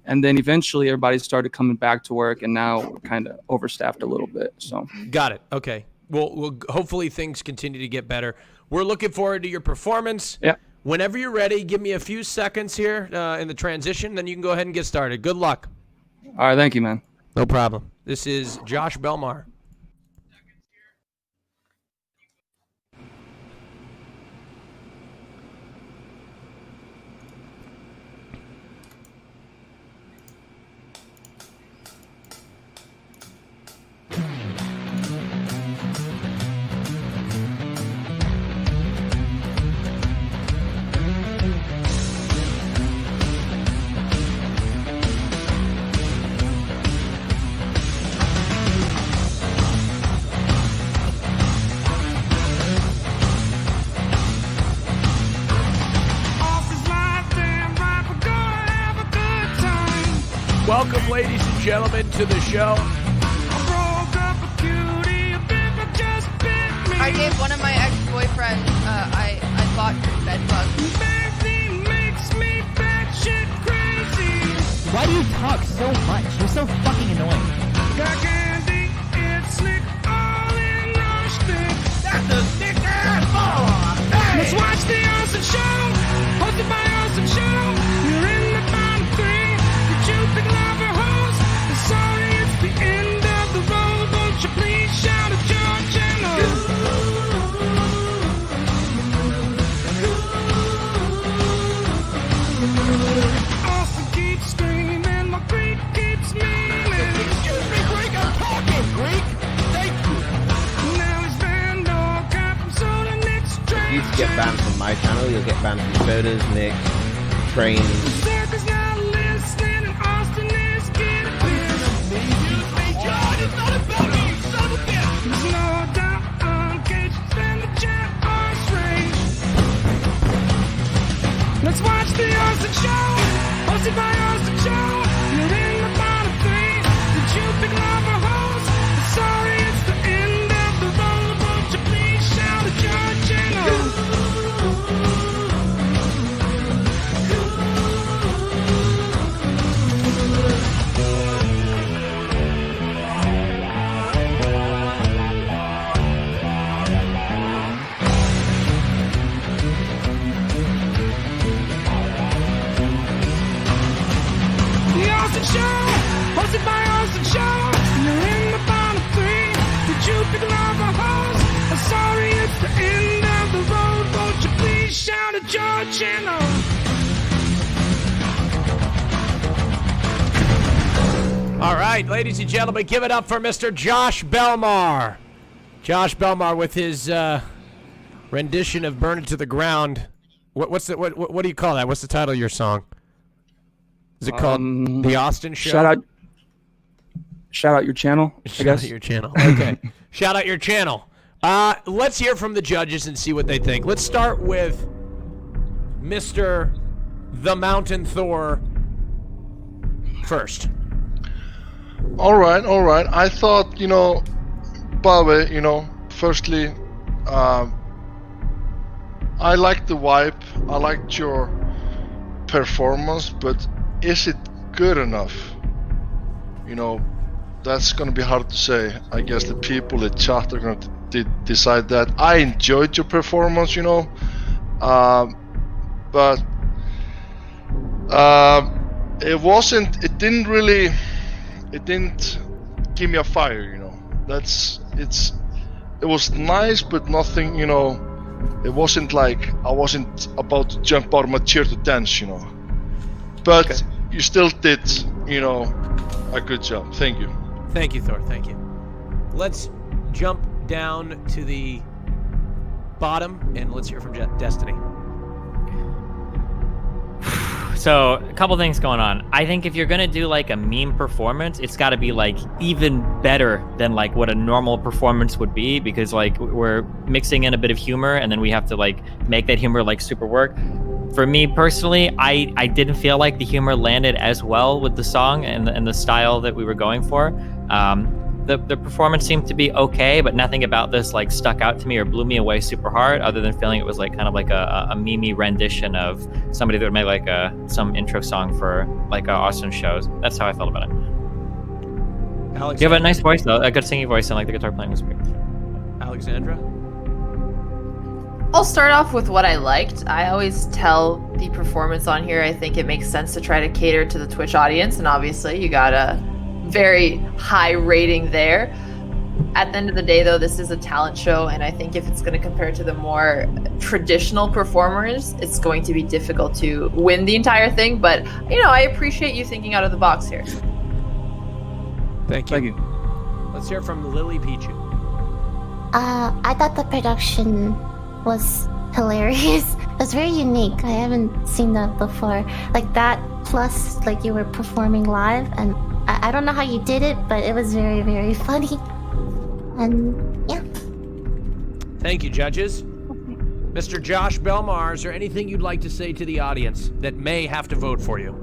And then eventually everybody started coming back to work and now we're kind of overstaffed a little bit. So got it. Okay. Well, hopefully things continue to get better. We're looking forward to your performance. Yeah. Whenever you're ready, give me a few seconds here in the transition, then you can go ahead and get started. Good luck. All right, thank you, man. No problem. This is Josh Belmar. Welcome, ladies and gentlemen, to the show. I gave one of my ex-boyfriends, I bought bed bugs. Why do you talk so much? You're so fucking annoying. That's a sick ass ball. Hey. Let's watch the Austin Show, hosted by Austin Show. You're in the bottom three. Did you pick love or hose? Sorry, it's the end of the road. Won't you please shout at your channel? Austin keeps screaming, my Greek keeps meaning. Excuse me, Greek, I'm talking, Greek. Thank you. Now he's banned all cap from soda Nick's train. You get banned from my channel, you'll get banned from Soda's, Nick's, Trains. Circus now listening, and Austin is getting pissed. Excuse me, John, it's not about me, you son of a bitch. There's no doubt on Cage, stand the chat on strange. Let's watch the Austin Show, hosted by Austin Show. You're in the bottom three. Did you pick love or hose? Sorry, it's the end of the road. Won't you please shout at your channel? The Austin Show, hosted by Austin Show. You're in the bottom three. Did you pick love or hose? I'm sorry, it's the end of the road. Won't you please shout at your channel? All right, ladies and gentlemen, give it up for Mr. Josh Belmar. Josh Belmar with his rendition of "Burn It to the Ground." What do you call that? What's the title of your song? Is it called The Austin Show? Shout out your channel, I Shout guess. out your channel. Okay. Shout out your channel. Let's hear from the judges and see what they think. Let's start with Mr. The Mountain Thor first. All right. I thought, by the way, firstly, I liked the vibe. I liked your performance, but is it good enough? That's going to be hard to say. I guess the people in chat are going to decide that. I enjoyed your performance, but it didn't give me a fire, it was nice, but nothing, it wasn't like I wasn't about to jump out of my chair to dance, but okay. You still did, a good job. Thank you. Thank you, Thor. Thank you. Let's jump down to the bottom and let's hear from Destiny. So, a couple things going on. I think if you're gonna do like a meme performance, it's gotta be like even better than like what a normal performance would be, because like we're mixing in a bit of humor and then we have to like make that humor like super work. For me personally, I didn't feel like the humor landed as well with the song and the style that we were going for. The performance seemed to be okay, but nothing about this like stuck out to me or blew me away super hard, other than feeling it was like kind of like a meme rendition of somebody that would make like some intro song for like Austin shows. That's how I felt about it. Alexandra? You have a nice voice though, a good singing voice, and like the guitar playing was great. Alexandra? I'll start off with what I liked. I always tell the performance on here, I think it makes sense to try to cater to the Twitch audience, and obviously you got a very high rating there. At the end of the day, though, this is a talent show, and I think if it's going to compare to the more traditional performers, it's going to be difficult to win the entire thing, but, I appreciate you thinking out of the box here. Thank you. Let's hear from Lily Pichu. I thought the production was hilarious. It was very unique. I haven't seen that before. Like that, plus like you were performing live, and I don't know how you did it, but it was very, very funny. And yeah. Thank you, judges. Mr. Josh Belmar, is there anything you'd like to say to the audience that may have to vote for you?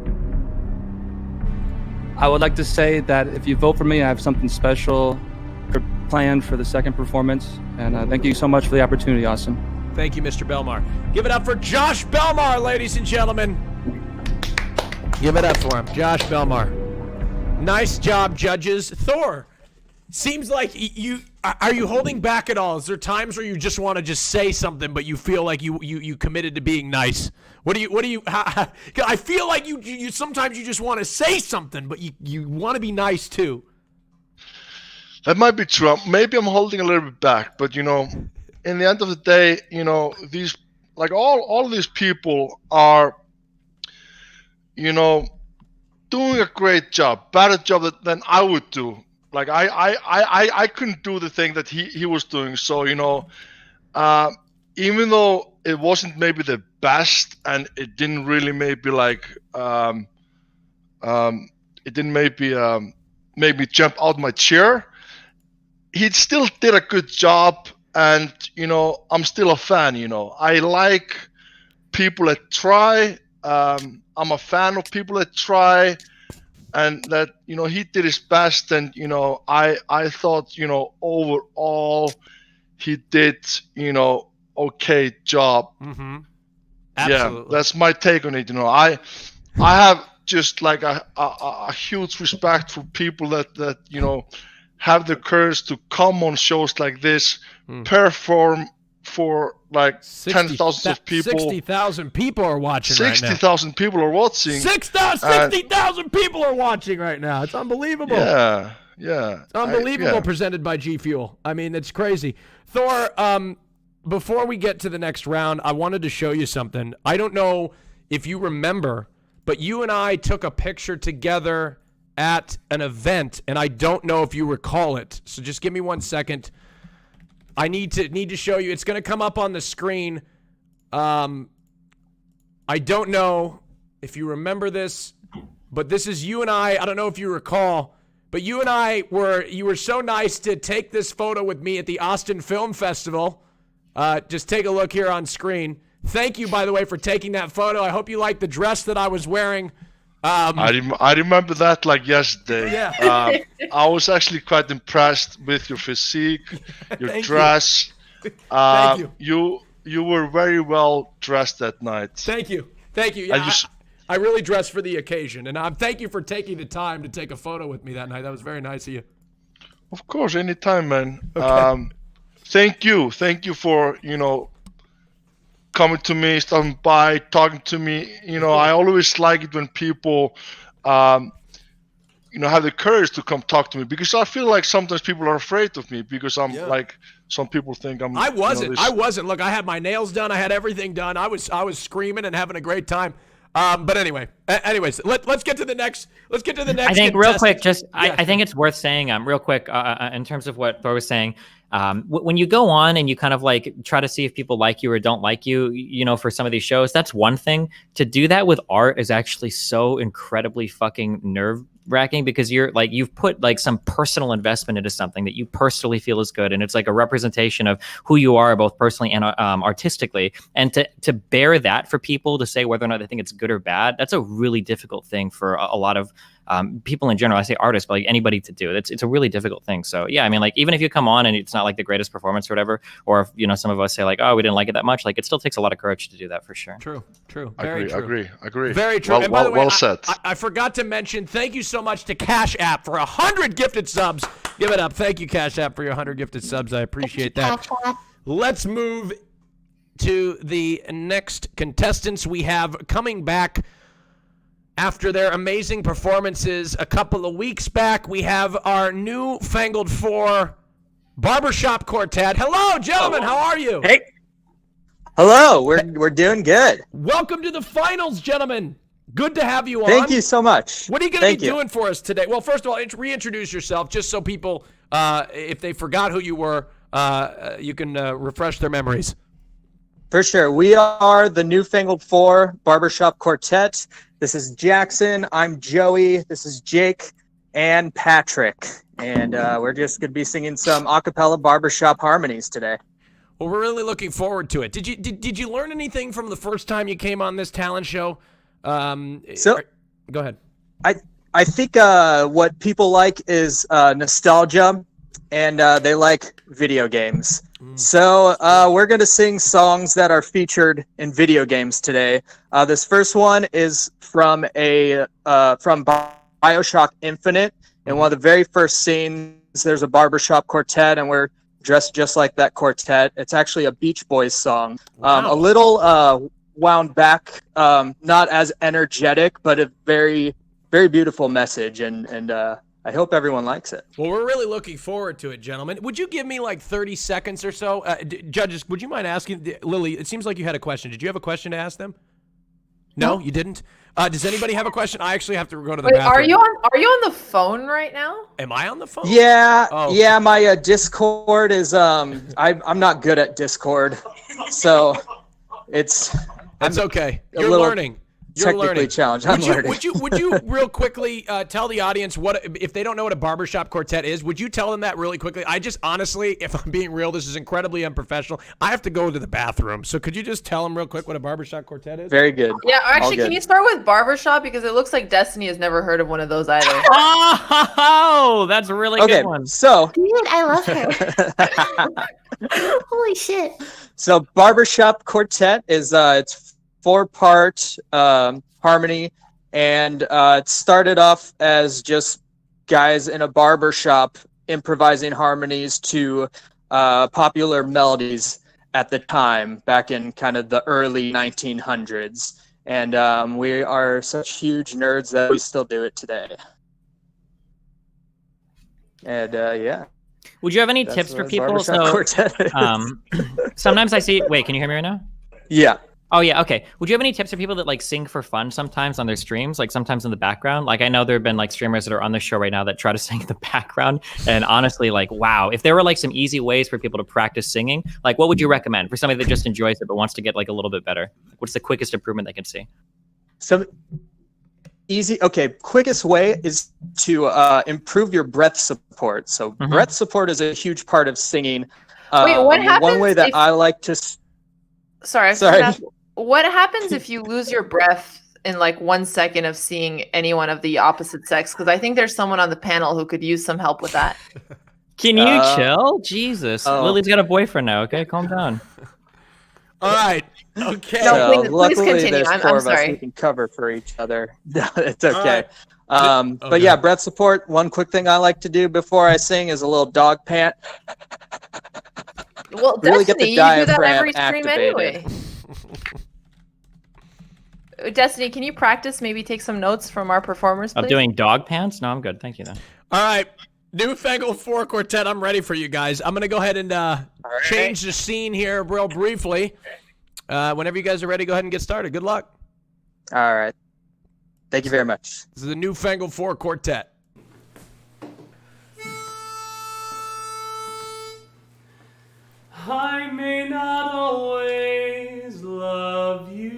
I would like to say that if you vote for me, I have something special planned for the second performance. And thank you so much for the opportunity, Austin. Thank you, Mr. Belmar. Give it up for Josh Belmar, ladies and gentlemen. Give it up for him, Josh Belmar. Nice job, judges. Thor, seems like are you holding back at all? Is there times where you just want to just say something, but you feel like you committed to being nice? I feel like you sometimes you just want to say something, but you want to be nice too. That might be true. Maybe I'm holding a little bit back, but in the end of the day, these like all these people are, doing a great job, better job than I would do. Like I couldn't do the thing that he was doing. So even though it wasn't maybe the best, and it didn't really maybe like it didn't maybe make me jump out my chair, he still did a good job. And I'm still a fan. I like people that try. I'm a fan of people that try, and that he did his best. And I thought overall he did okay job. Mm-hmm. Absolutely. Yeah, that's my take on it. I have just like a huge respect for people that have the courage to come on shows like this, perform for like 10,000 of people. 60,000 people are watching right now. 60,000 people are watching. 60,000 people are watching right now. It's unbelievable. Yeah. It's unbelievable, presented by G Fuel. I mean, it's crazy. Thor, before we get to the next round, I wanted to show you something. I don't know if you remember, but you and I took a picture together at an event, and I don't know if you recall it. So just give me 1 second. I need to show you. It's going to come up on the screen. I don't know if you remember this, but this is you and I don't know if you recall, but you were so nice to take this photo with me at the Austin Film Festival. Just take a look here on screen. Thank you, by the way, for taking that photo. I hope you like the dress that I was wearing. I remember that like yesterday. Yeah. I was actually quite impressed with your physique, your dress. Thank you. You were very well dressed that night. Thank you. Yeah, I really dressed for the occasion, and thank you for taking the time to take a photo with me that night. That was very nice of you. Of course, anytime, man. Okay. Thank you for coming to me, stopping by, talking to me. I always like it when people, have the courage to come talk to me, because I feel like sometimes people are afraid of me because I'm like, some people think I'm. I wasn't. Look, I had my nails done. I had everything done. I was screaming and having a great time. But anyways, let's get to the next. Let's get to the next. I think real quick, contestant. I think it's worth saying real quick in terms of what Thor was saying. When you go on and you kind of like try to see if people like you or don't like you, for some of these shows, that's one thing. To do that with art is actually so incredibly fucking nerve-wracking, because you've put like some personal investment into something that you personally feel is good, and it's like a representation of who you are both personally and artistically. And to bear that for people to say whether or not they think it's good or bad, that's a really difficult thing for a lot of people in general. I say artists, but like anybody to do. It's a really difficult thing. So yeah, I mean, like even if you come on and it's not like the greatest performance or whatever, or if some of us say like, oh, we didn't like it that much, like it still takes a lot of courage to do that for sure. True. Very true. Agree. Very true. And by the way, well said. I forgot to mention, thank you so much to Cash App for 100 gifted subs. Give it up. Thank you, Cash App, for your 100 gifted subs. I appreciate that. Let's move to the next contestants we have coming back after their amazing performances a couple of weeks back. We have our new fangled four barbershop quartet. Hello, gentlemen. How are you? Hey. Hello. We're doing good. Welcome to the finals, gentlemen. Good to have you on. Thank you so much. What are you going to be doing for us today? Well, first of all, reintroduce yourself, just so people, if they forgot who you were, you can refresh their memories. For sure. We are the Newfangled Four Barbershop Quartet. This is Jackson. I'm Joey. This is Jake and Patrick. And we're just going to be singing some a cappella barbershop harmonies today. Well, we're really looking forward to it. Did you learn anything from the first time you came on this talent show? Go ahead. I think what people like is nostalgia, and they like video games. So we're going to sing songs that are featured in video games today. This first one is from from BioShock Infinite. And one of the very first scenes, there's a barbershop quartet, and we're dressed just like that quartet. It's actually a Beach Boys song. Wow. A little wound back, not as energetic, but a very, very beautiful message. And I hope everyone likes it. Well, we're really looking forward to it, gentlemen. Would you give me like 30 seconds or so? Judges, would you mind asking? Lily, it seems like you had a question. Did you have a question to ask them? No, you didn't? Does anybody have a question? I actually have to go to the bathroom. Are you on the phone right now? Am I on the phone? Yeah, Oh. yeah. My Discord is I'm not good at Discord, so it's. That's okay. a You're little learning. You're technically learning. challenged. I'm learning. Would you real quickly tell the audience what, if they don't know what a barbershop quartet is, would you tell them that really quickly? I just honestly, if I'm being real, this is incredibly unprofessional. I have to go to the bathroom. So could you just tell them real quick what a barbershop quartet is? Very good. Yeah, All actually, good. can you start with barbershop, because it looks like Destiny has never heard of one of those either. Oh, that's a really Okay, good one. so Dude, I love her. Holy shit. So barbershop quartet is it's 4-part harmony, and it started off as just guys in a barbershop improvising harmonies to popular melodies at the time, back in kind of the early 1900s. And we are such huge nerds that we still do it today. And yeah. Would you have any That's tips for what people? barbershop quartet is. Sometimes I see. Wait, can you hear me right now? Yeah. Oh yeah, okay. Would you have any tips for people that like sing for fun sometimes on their streams, like sometimes in the background? Like I know there have been like streamers that are on the show right now that try to sing in the background, and honestly, like wow, if there were like some easy ways for people to practice singing, like what would you recommend for somebody that just enjoys it but wants to get like a little bit better? What's the quickest improvement they can see? So quickest way is to improve your breath support. So breath support is a huge part of singing. Wait, what happens? One way that I like to. Sorry. What happens if you lose your breath in like 1 second of seeing anyone of the opposite sex? Because I think there's someone on the panel who could use some help with that. Can you chill? Jesus. Lily's got a boyfriend now, okay? Calm down. All right. Okay. No, please luckily, continue. there's I'm four of us sorry. who can cover for each other. No, it's okay. Right. But yeah, breath support. One quick thing I like to do before I sing is a little dog pant. Well, Really Destiny, get the you do that diaphragm every stream activated. anyway. Destiny, can you practice? Maybe take some notes from our performers, please? I'm doing dog pants? No, I'm good. Thank you, then. All right. Newfangled 4 Quartet, I'm ready for you guys. I'm going to go ahead and change the scene here real briefly. Whenever you guys are ready, go ahead and get started. Good luck. All right. Thank you very much. This is the Newfangled 4 Quartet. I may not always love you,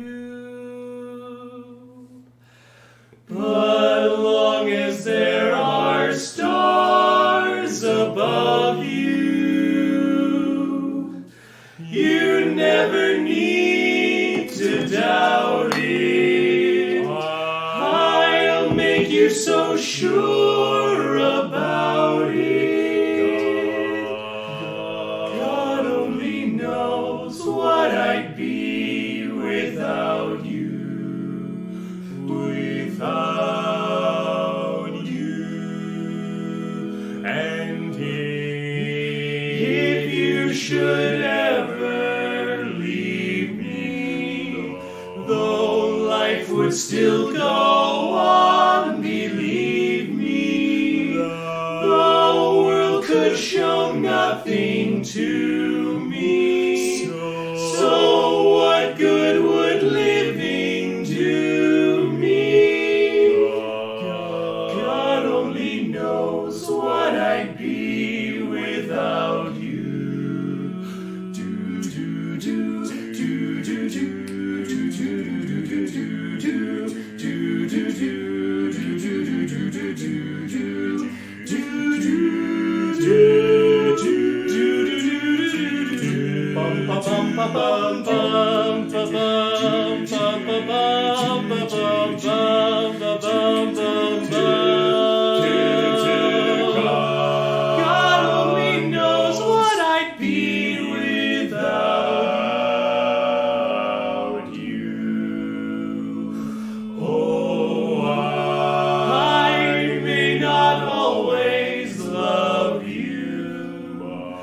but long as there are stars above you, you never need to doubt it. I'll make you so sure about it. God only knows what I'd be without you. Without you. And if you should ever leave me, though life would still go on, believe me, the world could show nothing to me. So what good would living do me? God only knows what I'd be without you. Do do do do do do do do God only knows what I'd be without you. Oh, I may not always love you,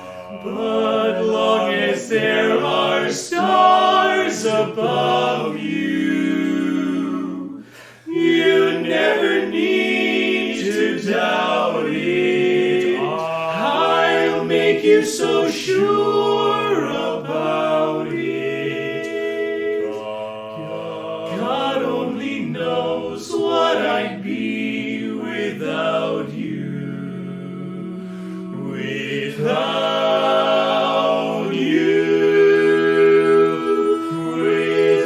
but long as there are stars above you, you never need to doubt it. I'll make you so sure about it. God only knows what I'd be without you. Without you.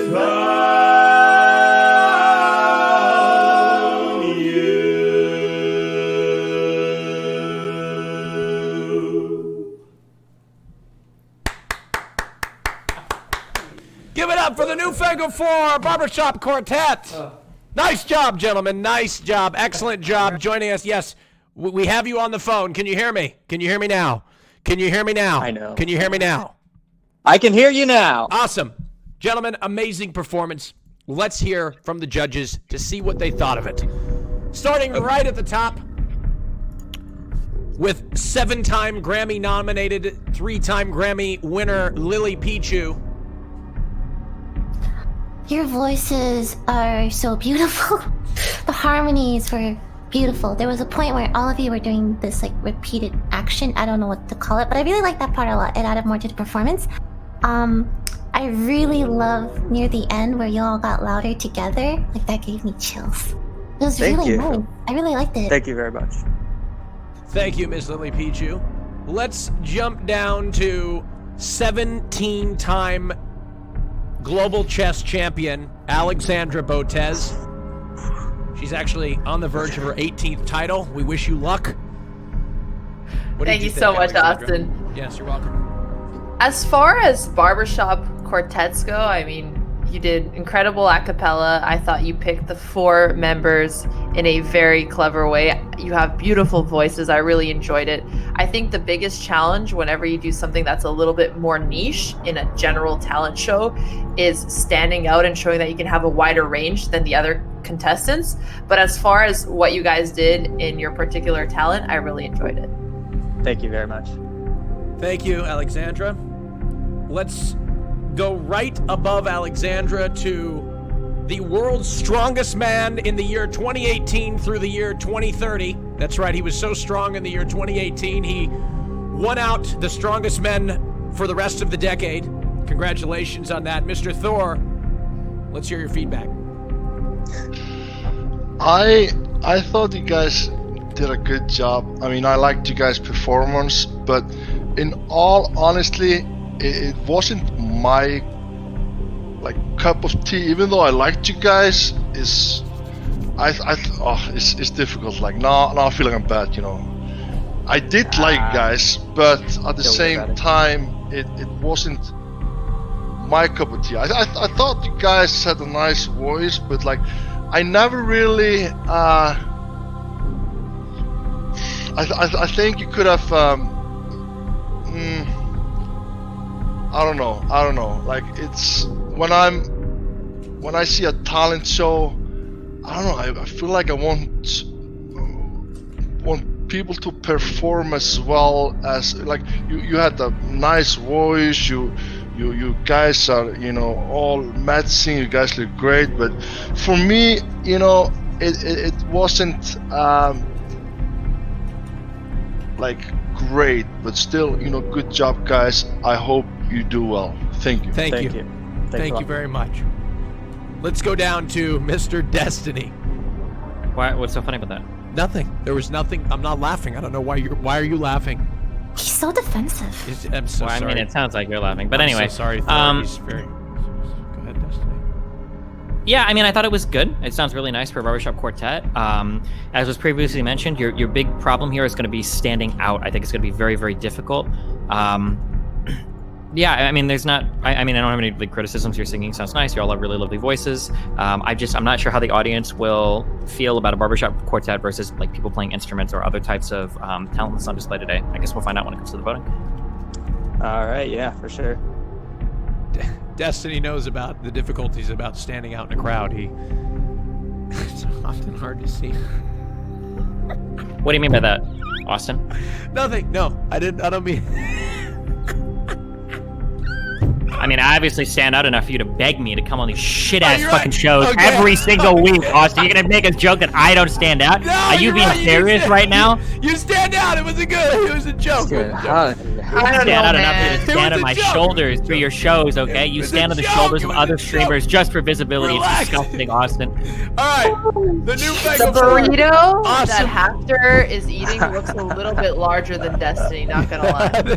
Without you. Give it up for the Newfangled 4 Barbershop Quartet. Nice job, gentlemen. Nice job. Excellent job joining us. Yes, we have you on the phone. Can you hear me? Can you hear me now? Can you hear me now? I know. Can you hear me now? I can hear you now. Awesome. Gentlemen, amazing performance. Let's hear from the judges to see what they thought of it. Starting right at the top with 7-time Grammy nominated, 3-time Grammy winner Lily Pichu. Your voices are so beautiful. The harmonies were beautiful. There was a point where all of you were doing this like repeated action. I don't know what to call it, but I really liked that part a lot. It added more to the performance. I really love near the end where you all got louder together. Like that gave me chills. It was Thank really you. nice. I really liked it. Thank you very much. Thank you, Miss Lily Pichu. Let's jump down to 17-time global chess champion Alexandra Botez. She's actually on the verge of her 18th title. We wish you luck. Thank you so much, Alexandra? Austin. Yes, you're welcome. As far as barbershop quartets go, I mean, you did incredible a cappella. I thought you picked the 4 members in a very clever way. You have beautiful voices. I really enjoyed it. I think the biggest challenge whenever you do something that's a little bit more niche in a general talent show is standing out and showing that you can have a wider range than the other contestants. But as far as what you guys did in your particular talent, I really enjoyed it. Thank you very much. Thank you, Alexandra. Let's go right above Alexandra to the world's strongest man in the year 2018 through the year 2030. That's right, he was so strong in the year 2018, he won out the strongest men for the rest of the decade. Congratulations on that. Mr. Thor, let's hear your feedback. I thought you guys did a good job. I mean, I liked you guys' performance, but in all honesty, it wasn't my cup of tea. Even though I liked you guys, it's difficult. Like now I feel like I'm bad. You know, I did like you guys, but at the same time, it wasn't my cup of tea. I thought you guys had a nice voice, but like I never really. I think you could have. I don't know. Like it's when I see a talent show, I don't know. I feel like I want people to perform as well as like you had a nice voice. You guys are all matching. You guys look great, but for me, it wasn't like great, but still, good job, guys. I hope you do well. Thank you. Thank you. Thank you very much. Let's go down to Mr. Destiny. What's so funny about that? Nothing. There was nothing. I'm not laughing. I don't know why are you laughing? He's so defensive. I'm so sorry. I mean, it sounds like you're laughing, but anyway. I'm so sorry. He's very. Go ahead, Destiny. Yeah, I mean, I thought it was good. It sounds really nice for a barbershop quartet. As was previously mentioned, your big problem here is going to be standing out. I think it's going to be very, very difficult. Yeah, I mean, there's not. I mean, I don't have any criticisms. Your singing sounds nice. You all have really lovely voices. I'm not sure how the audience will feel about a barbershop quartet versus like people playing instruments or other types of talent that's on display today. I guess we'll find out when it comes to the voting. All right, yeah, for sure. Destiny knows about the difficulties about standing out in a crowd. It's often hard to see. What do you mean by that, Austin? Nothing. No, I don't mean. I mean, I obviously stand out enough for you to beg me to come on these shit-ass you're fucking right. shows Okay. every single week, Austin. You're gonna make a joke that I don't stand out? No, Are you you're being right. serious right now? You stand out. It was a joke. You stand out enough for you to stand on my shoulders through your shows, okay? You stand on the shoulders of other streamers just for visibility. Relax. It's disgusting, Austin. All right, the new The burrito that Hafter is eating looks a little bit larger than Destiny, not gonna lie.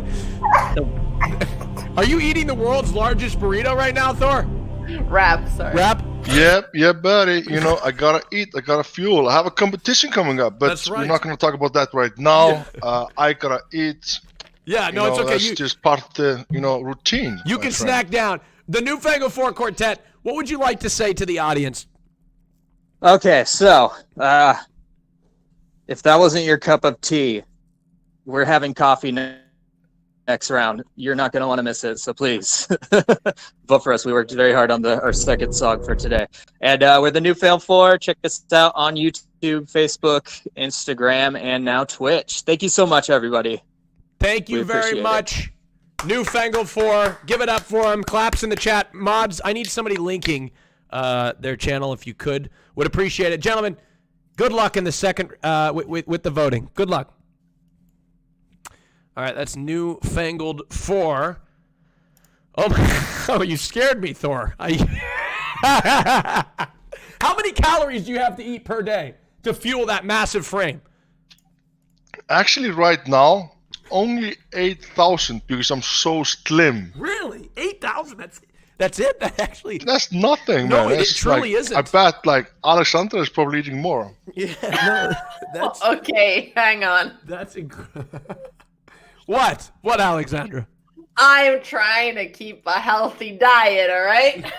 Are you eating the world's largest burrito right now, Thor? Rap, sorry. Rap? Yeah, buddy. I gotta eat. I gotta fuel. I have a competition coming up, but That's right. we're not gonna talk about that right now. I gotta eat. Yeah, no, it's okay. That's just part of the routine. You can snack down. The Newfangled 4 Quartet, what would you like to say to the audience? Okay, so if that wasn't your cup of tea, we're having coffee next round. You're not going to want to miss it, so please vote for us. We worked very hard on our second song for today. And we're the Newfangled 4. Check us out on YouTube, Facebook, Instagram, and now Twitch. Thank you so much, everybody. Thank you very much. Newfangled 4. Give it up for them. Claps in the chat. Mods, I need somebody linking their channel if you could. Would appreciate it. Gentlemen, good luck in the second with the voting. Good luck. All right, that's Newfangled 4. Oh, oh, you scared me, Thor. How many calories do you have to eat per day to fuel that massive frame? Actually, right now, only 8,000 because I'm so slim. Really? 8,000? That's it? That's nothing, no, man. it truly isn't. I bet Alexandra is probably eating more. Yeah, no, that's okay. Hang on. That's incredible. What, Alexandra? I'm trying to keep a healthy diet. All right.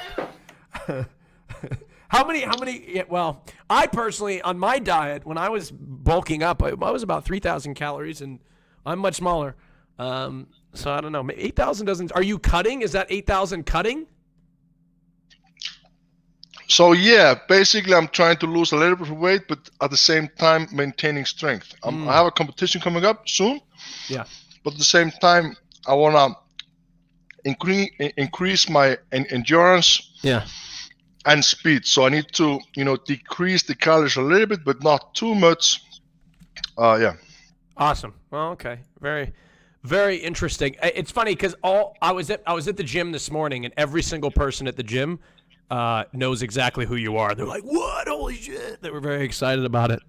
How many? Yeah, well, I personally, on my diet, when I was bulking up, I was about 3,000 calories, and I'm much smaller. So I don't know. 8,000 doesn't. Are you cutting? Is that 8,000 cutting? So yeah, basically, I'm trying to lose a little bit of weight, but at the same time maintaining strength. I have a competition coming up soon. Yeah. But at the same time, I wanna increase my endurance. Yeah. And speed. So I need to, decrease the calories a little bit, but not too much. Yeah. Awesome. Well, okay. Very, very interesting. It's funny because I was at the gym this morning, and every single person at the gym knows exactly who you are. They're like, "What? Holy shit!" They were very excited about it.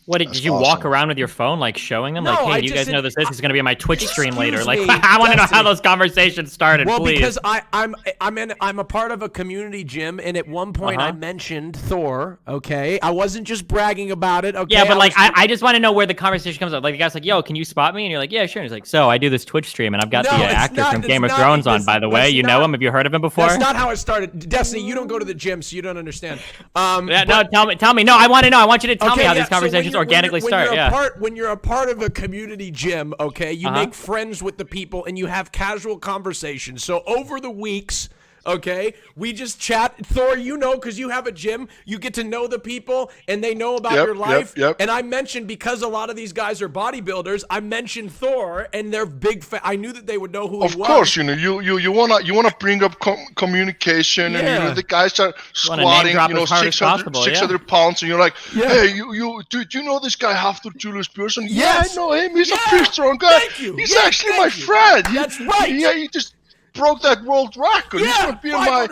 What did you walk around with your phone, like showing them, No, like, "Hey, I do you just guys know this is going to be on my Twitch stream later?" Like, me, I want to know how Destiny. those conversations started. Well, please. because I'm a part of a community gym, and at one point I mentioned Thor. Okay, I wasn't just bragging about it. Okay, Yeah, but I just want to know where the conversation comes up. Like the guy's like, "Yo, can you spot me?" And you're like, "Yeah, sure." And he's like, "So I do this Twitch stream, and I've got the actor from Game of Thrones on. By the way, you know him? Have you heard of him before?" That's not how it started. Destiny, you don't go to the gym, so you don't understand. No, tell me. No, I want to know. I want you to tell me how these conversations organically start. When you're a part of a community gym, okay, you make friends with the people and you have casual conversations. So over the weeks, okay, we just chat. Thor, because you have a gym, you get to know the people and they know about your life. Yep. And I mentioned, because a lot of these guys are bodybuilders, I mentioned Thor, and they're big. I knew that they would know who he was. Of course, you wanna bring up communication, and the guys are squatting, 600 pounds, and you're like, "Hey, do you know this guy Hafthor Julius Björnsson?" Yes. Yeah, I know him. He's a pretty strong guy. Thank you. He's actually my friend. That's right. Yeah, he just broke that world record. He's gonna be on my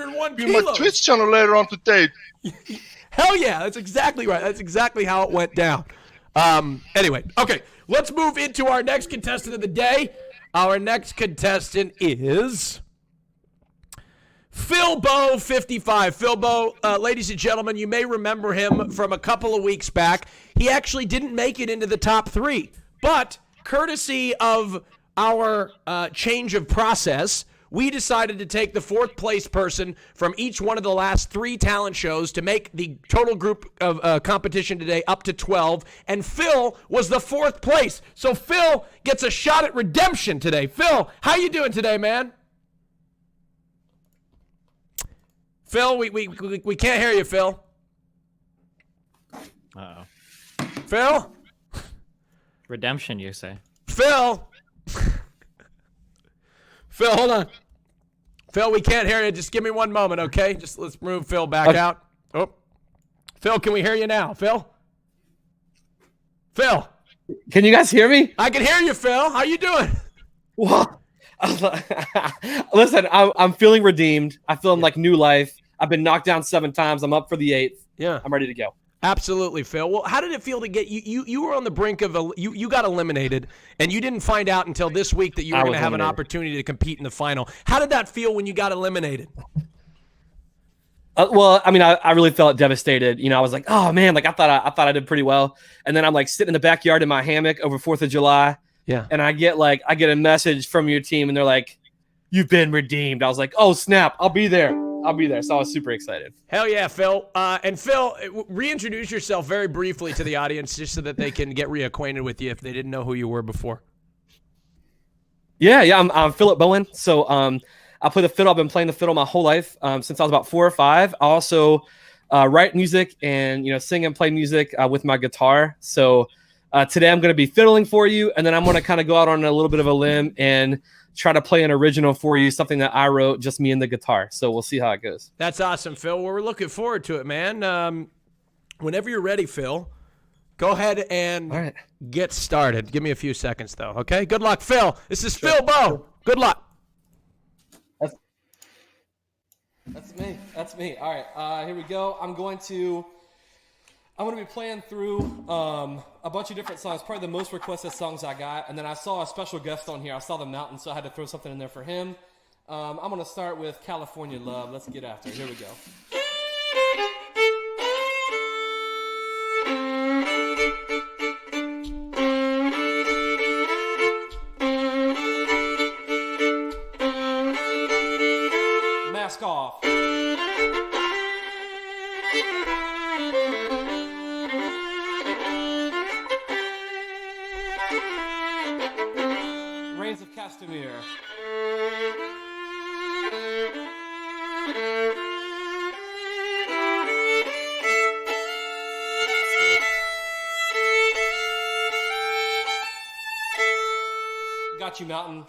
Twitch channel later on today. Hell yeah, that's exactly right. That's exactly how it went down. Anyway, okay, let's move into our next contestant of the day. Our next contestant is Philbo 55. Philbo, ladies and gentlemen, you may remember him from a couple of weeks back. He actually didn't make it into the top 3, but courtesy of our change of process, we decided to take the 4th place person from each one of the last 3 talent shows to make the total group of competition today up to 12. And Phil was the 4th place. So Phil gets a shot at redemption today. Phil, how you doing today, man? Phil, we can't hear you, Phil. Uh-oh. Phil? Redemption, you say? Phil, hold on. Phil, we can't hear you. Just give me one moment, okay? Just let's move Phil back out. Oh, Phil, can we hear you now? Phil? Can you guys hear me? I can hear you, Phil. How you doing? Well, listen, I'm feeling redeemed. I feel like new life. I've been knocked down 7 times. I'm up for the 8th. Yeah. I'm ready to go. Absolutely, Phil. Well, how did it feel to get you were on the brink of you got eliminated, and you didn't find out until this week that you were going to have an opportunity to compete in the final. How did that feel when you got eliminated? Well, I mean, I really felt devastated. I was like, oh man, like I thought I did pretty well, and then I'm like sitting in the backyard in my hammock over 4th of July. Yeah. And I get a message from your team, and they're like, "You've been redeemed." I was like, "Oh snap! I'll be there." So I was super excited. Hell yeah, Phil. And Phil, reintroduce yourself very briefly to the audience, just so that they can get reacquainted with you if they didn't know who you were before. Yeah. I'm Philip Bowen. So I play the fiddle. I've been playing the fiddle my whole life since I was about 4 or 5. I also write music and sing and play music with my guitar. So today I'm going to be fiddling for you, and then I'm going to kind of go out on a little bit of a limb and try to play an original for you, something that I wrote, just me and the guitar. So we'll see how it goes. That's awesome, Phil. Well, we're looking forward to it, man. Whenever you're ready, Phil, go ahead and get started. Give me a few seconds, though, okay? Good luck, Phil. This is Phil Bo. Good luck. That's me. All right, here we go. I'm going to be playing through a bunch of different songs, probably the most requested songs I got, and then I saw a special guest on here. I saw the Mountain, so I had to throw something in there for him. I'm going to start with California Love. Let's get after it. Here we go. Mask off. Reigns of Castamere. Got you, Mountain.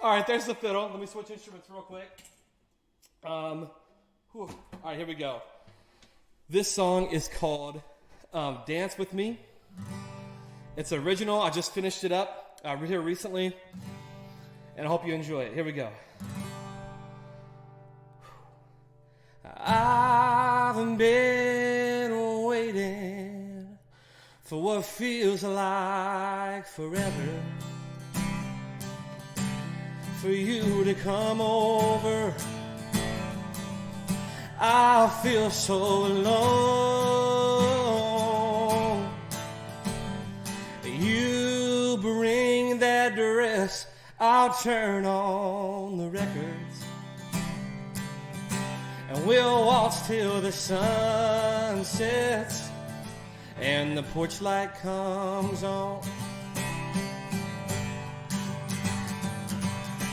All right, there's the fiddle. Let me switch instruments real quick. All right, here we go. This song is called Dance With Me. It's original. I just finished it up here recently, and I hope you enjoy it. Here we go. I've been waiting for what feels like forever, for you to come over. I feel so alone. You bring that dress, I'll turn on the records, and we'll waltz till the sun sets and the porch light comes on.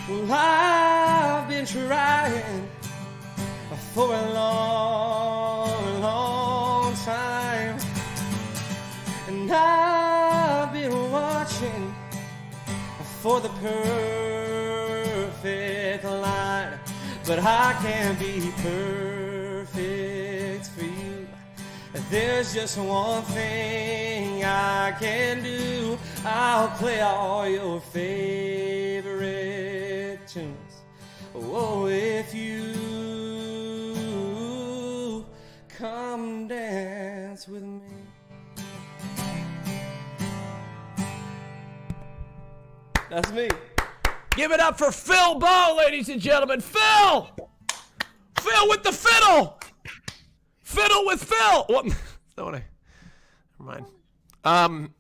Well, I've been trying for a long, long time, and I've been watching for the perfect line, but I can't be perfect for you. There's just one thing I can do. I'll play all your favorite tunes. Oh, if you come dance with me. That's me. Give it up for Phil Bow, ladies and gentlemen. Phil! Phil with the fiddle! Fiddle with Phil! What? Never mind.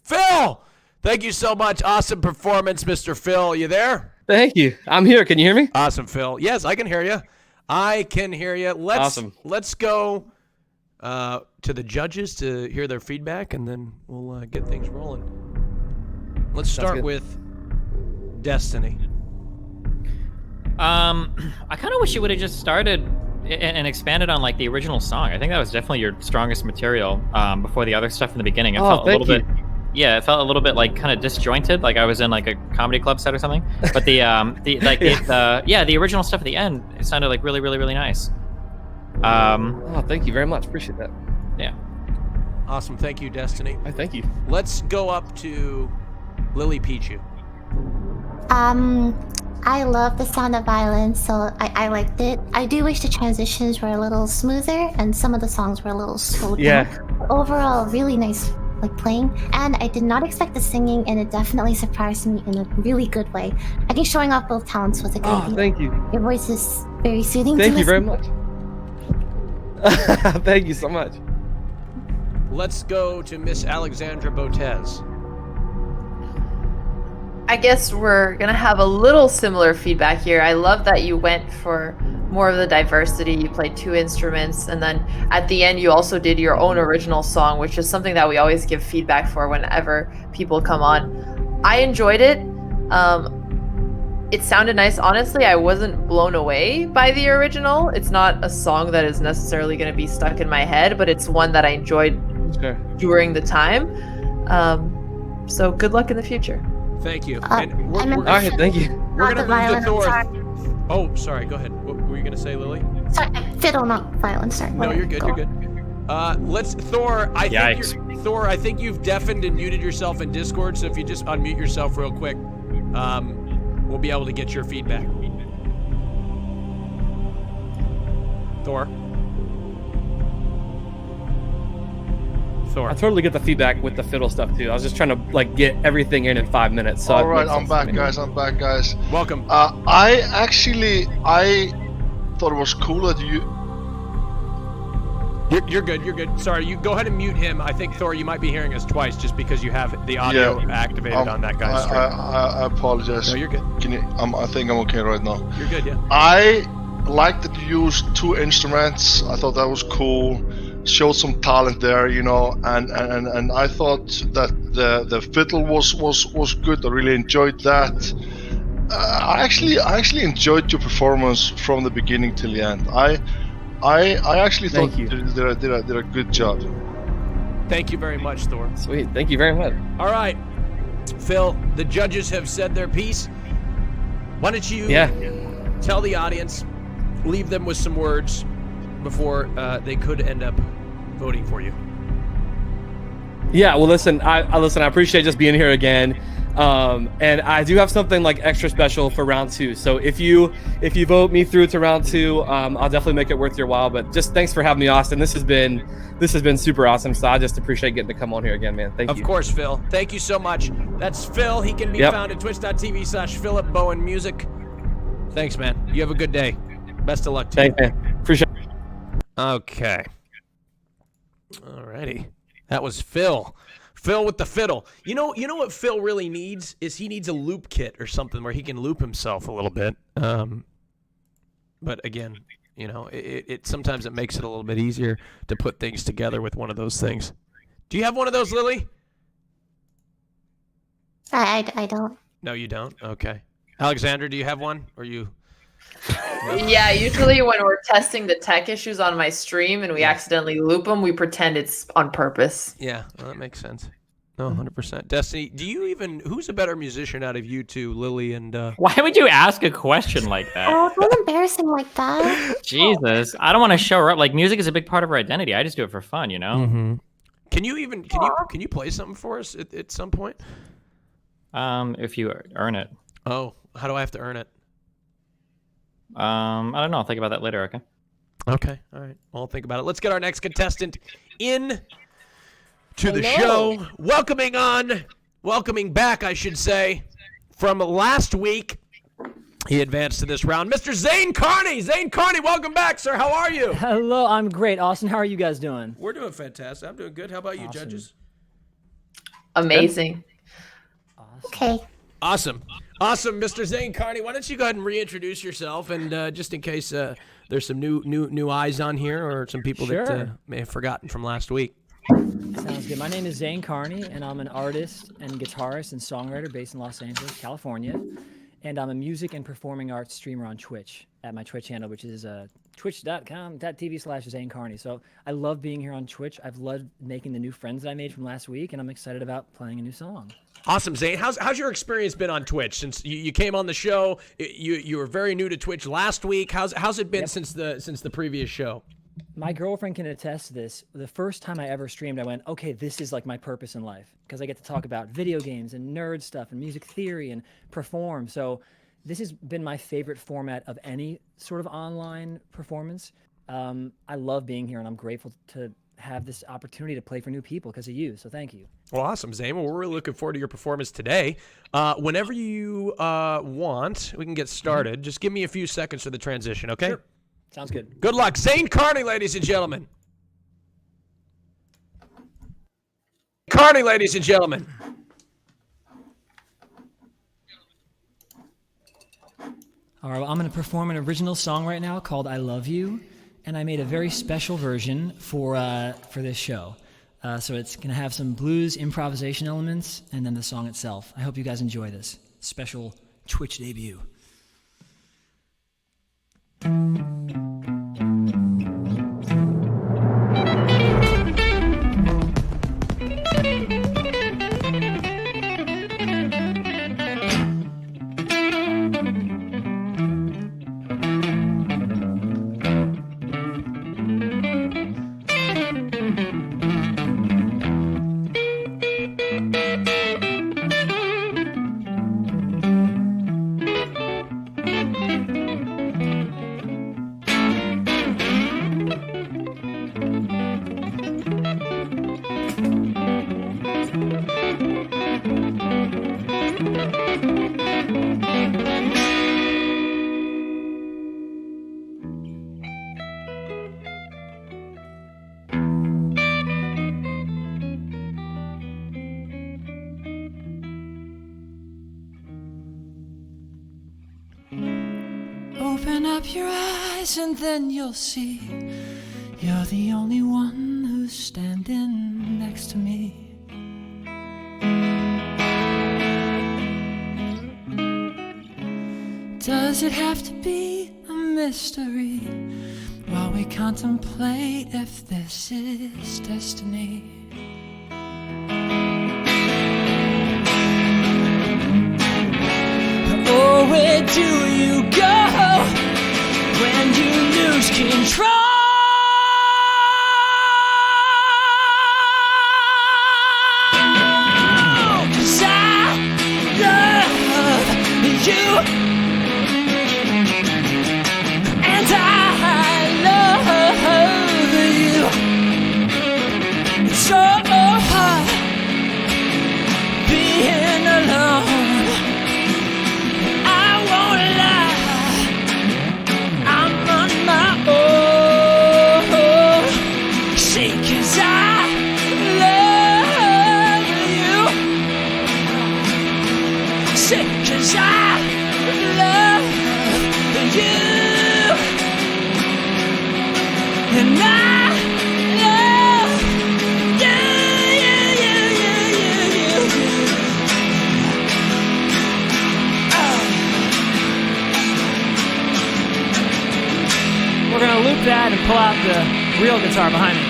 Phil! Thank you so much. Awesome performance, Mr. Phil. You there? Thank you. I'm here. Can you hear me? Awesome, Phil. Yes, I can hear you. I can hear you. Awesome. Let's go to the judges to hear their feedback, and then we'll get things rolling. Let's start with Destiny. I kind of wish you would have just started and expanded on like the original song. I think that was definitely your strongest material before the other stuff in the beginning. It felt a little bit. Yeah, it felt a little bit like kind of disjointed, like I was in like a comedy club set or something. But the original stuff at the end, it sounded like really, really, really nice. Thank you very much. Appreciate that. Yeah. Awesome. Thank you, Destiny. Thank you. Let's go up to Lily Pichu. I love the sound of violence, so I liked it. I do wish the transitions were a little smoother and some of the songs were a little slowed down. Overall, really nice like playing, and I did not expect the singing, and it definitely surprised me in a really good way. I think showing off both talents was a good idea. Thank you. Your voice is very soothing. Thank to you very listen. much. Thank you so much. Let's go to Miss Alexandra Botez. I guess we're gonna have a little similar feedback here. I love that you went for more of the diversity. You played 2 instruments, and then at the end you also did your own original song, which is something that we always give feedback for whenever people come on. I enjoyed it. It sounded nice. Honestly, I wasn't blown away by the original. It's not a song that is necessarily going to be stuck in my head, but it's one that I enjoyed during the time. So good luck in the future. Thank you. All right, thank you. We're going to move to Thor. Sorry. Oh, sorry. Go ahead. What were you going to say, Lily? Sorry, fiddle, not violin. Sorry. No, you're good. You're good. Let's Thor. Thor. I think you've deafened and muted yourself in Discord. So if you just unmute yourself real quick, we'll be able to get your feedback. Thor. I totally get the feedback with the fiddle stuff too. I was just trying to like get everything in 5 minutes. So all right, I'm back, guys. Welcome. I thought it was cool that you. You're good. You're good. Sorry, you go ahead and mute him. I think Thor, you might be hearing us twice just because you have the audio activated on that guy's stream. I apologize. No, you're good. I think I'm okay right now. You're good, yeah. I like that you used 2 instruments. I thought that was cool. Showed some talent there, you know, and I thought that the fiddle was good. I really enjoyed that. I actually enjoyed your performance from the beginning till the end. I actually thought you did a good job. Thank you very much, Thor. Sweet. Thank you very much. All right, Phil, the judges have said their piece. Why don't you tell the audience, leave them with some words before they could end up voting for you. Yeah, well, listen, I appreciate just being here again, and I do have something like extra special for round 2. So if you vote me through to round 2, I'll definitely make it worth your while. But just thanks for having me, Austin. This has been super awesome. So I just appreciate getting to come on here again, man. Thank you. Of course, Phil. Thank you so much. That's Phil. He can be found at twitch.tv/PhilipBowenMusic. Thanks, man. You have a good day. Best of luck to you. Thanks, man. Appreciate it. Okay. Alrighty. That was Phil. Phil with the fiddle. You know what Phil really needs is he needs a loop kit or something where he can loop himself a little bit. But again, you know, it sometimes it makes it a little bit easier to put things together with one of those things. Do you have one of those, Lily? I don't. No, you don't? Okay. Alexander, do you have one? Or you? Yeah, usually when we're testing the tech issues on my stream and we accidentally loop them, we pretend it's on purpose. Yeah, well, that makes sense. No, 100%. Destiny, who's a better musician out of you two, Lily and... Why would you ask a question like that? Oh, don't embarrassing like that. Jesus, I don't want to show her up. Like, music is a big part of our identity. I just do it for fun, you know? Mm-hmm. Can you play something for us at some point? If you earn it. Oh, how do I have to earn it? I don't know. I'll think about that later, okay? Okay, all right. Well, I'll think about it. Let's get our next contestant in to the show. Welcoming back, I should say, from last week. He advanced to this round. Mr. Zane Carney! Zane Carney, welcome back, sir. How are you? Hello, I'm great. Austin, how are you guys doing? We're doing fantastic. I'm doing good. How about you, judges? Amazing. Okay. Awesome, Mr. Zane Carney. Why don't you go ahead and reintroduce yourself, and just in case there's some new eyes on here, or some people that may have forgotten from last week. Sounds good. My name is Zane Carney, and I'm an artist and guitarist and songwriter based in Los Angeles, California. And I'm a music and performing arts streamer on Twitch at my Twitch channel, which is twitch.com/Zane Carney. So I love being here on Twitch. I've loved making the new friends that I made from last week, and I'm excited about playing a new song. Awesome, Zane. How's your experience been on Twitch since you came on the show? You were very new to Twitch last week. How's it been since the previous show? My girlfriend can attest to this. The first time I ever streamed, I went, okay, this is like my purpose in life, because I get to talk about video games and nerd stuff and music theory and perform. So this has been my favorite format of any sort of online performance. I love being here, and I'm grateful to have this opportunity to play for new people because of you. So thank you. Well, awesome, Zane. Well, we're really looking forward to your performance today. Whenever you want, we can get started. Just give me a few seconds for the transition, okay? Sure. Sounds good. Good luck. Zane Carney, ladies and gentlemen. Carney, ladies and gentlemen. All right, well, I'm going to perform an original song right now called I Love You, and I made a very special version for this show. So it's going to have some blues improvisation elements and then the song itself. I hope you guys enjoy this special Twitch debut. Open up your eyes and then you'll see you're the only one who's standing next to me. Does it have to be a mystery while we contemplate if this is destiny? Oh, where do you go when you lose control? 'Cause I love you, and I love you. It's so hard being alone. Cause I love you, and I love you, We're going to loop that and pull out the real guitar behind me.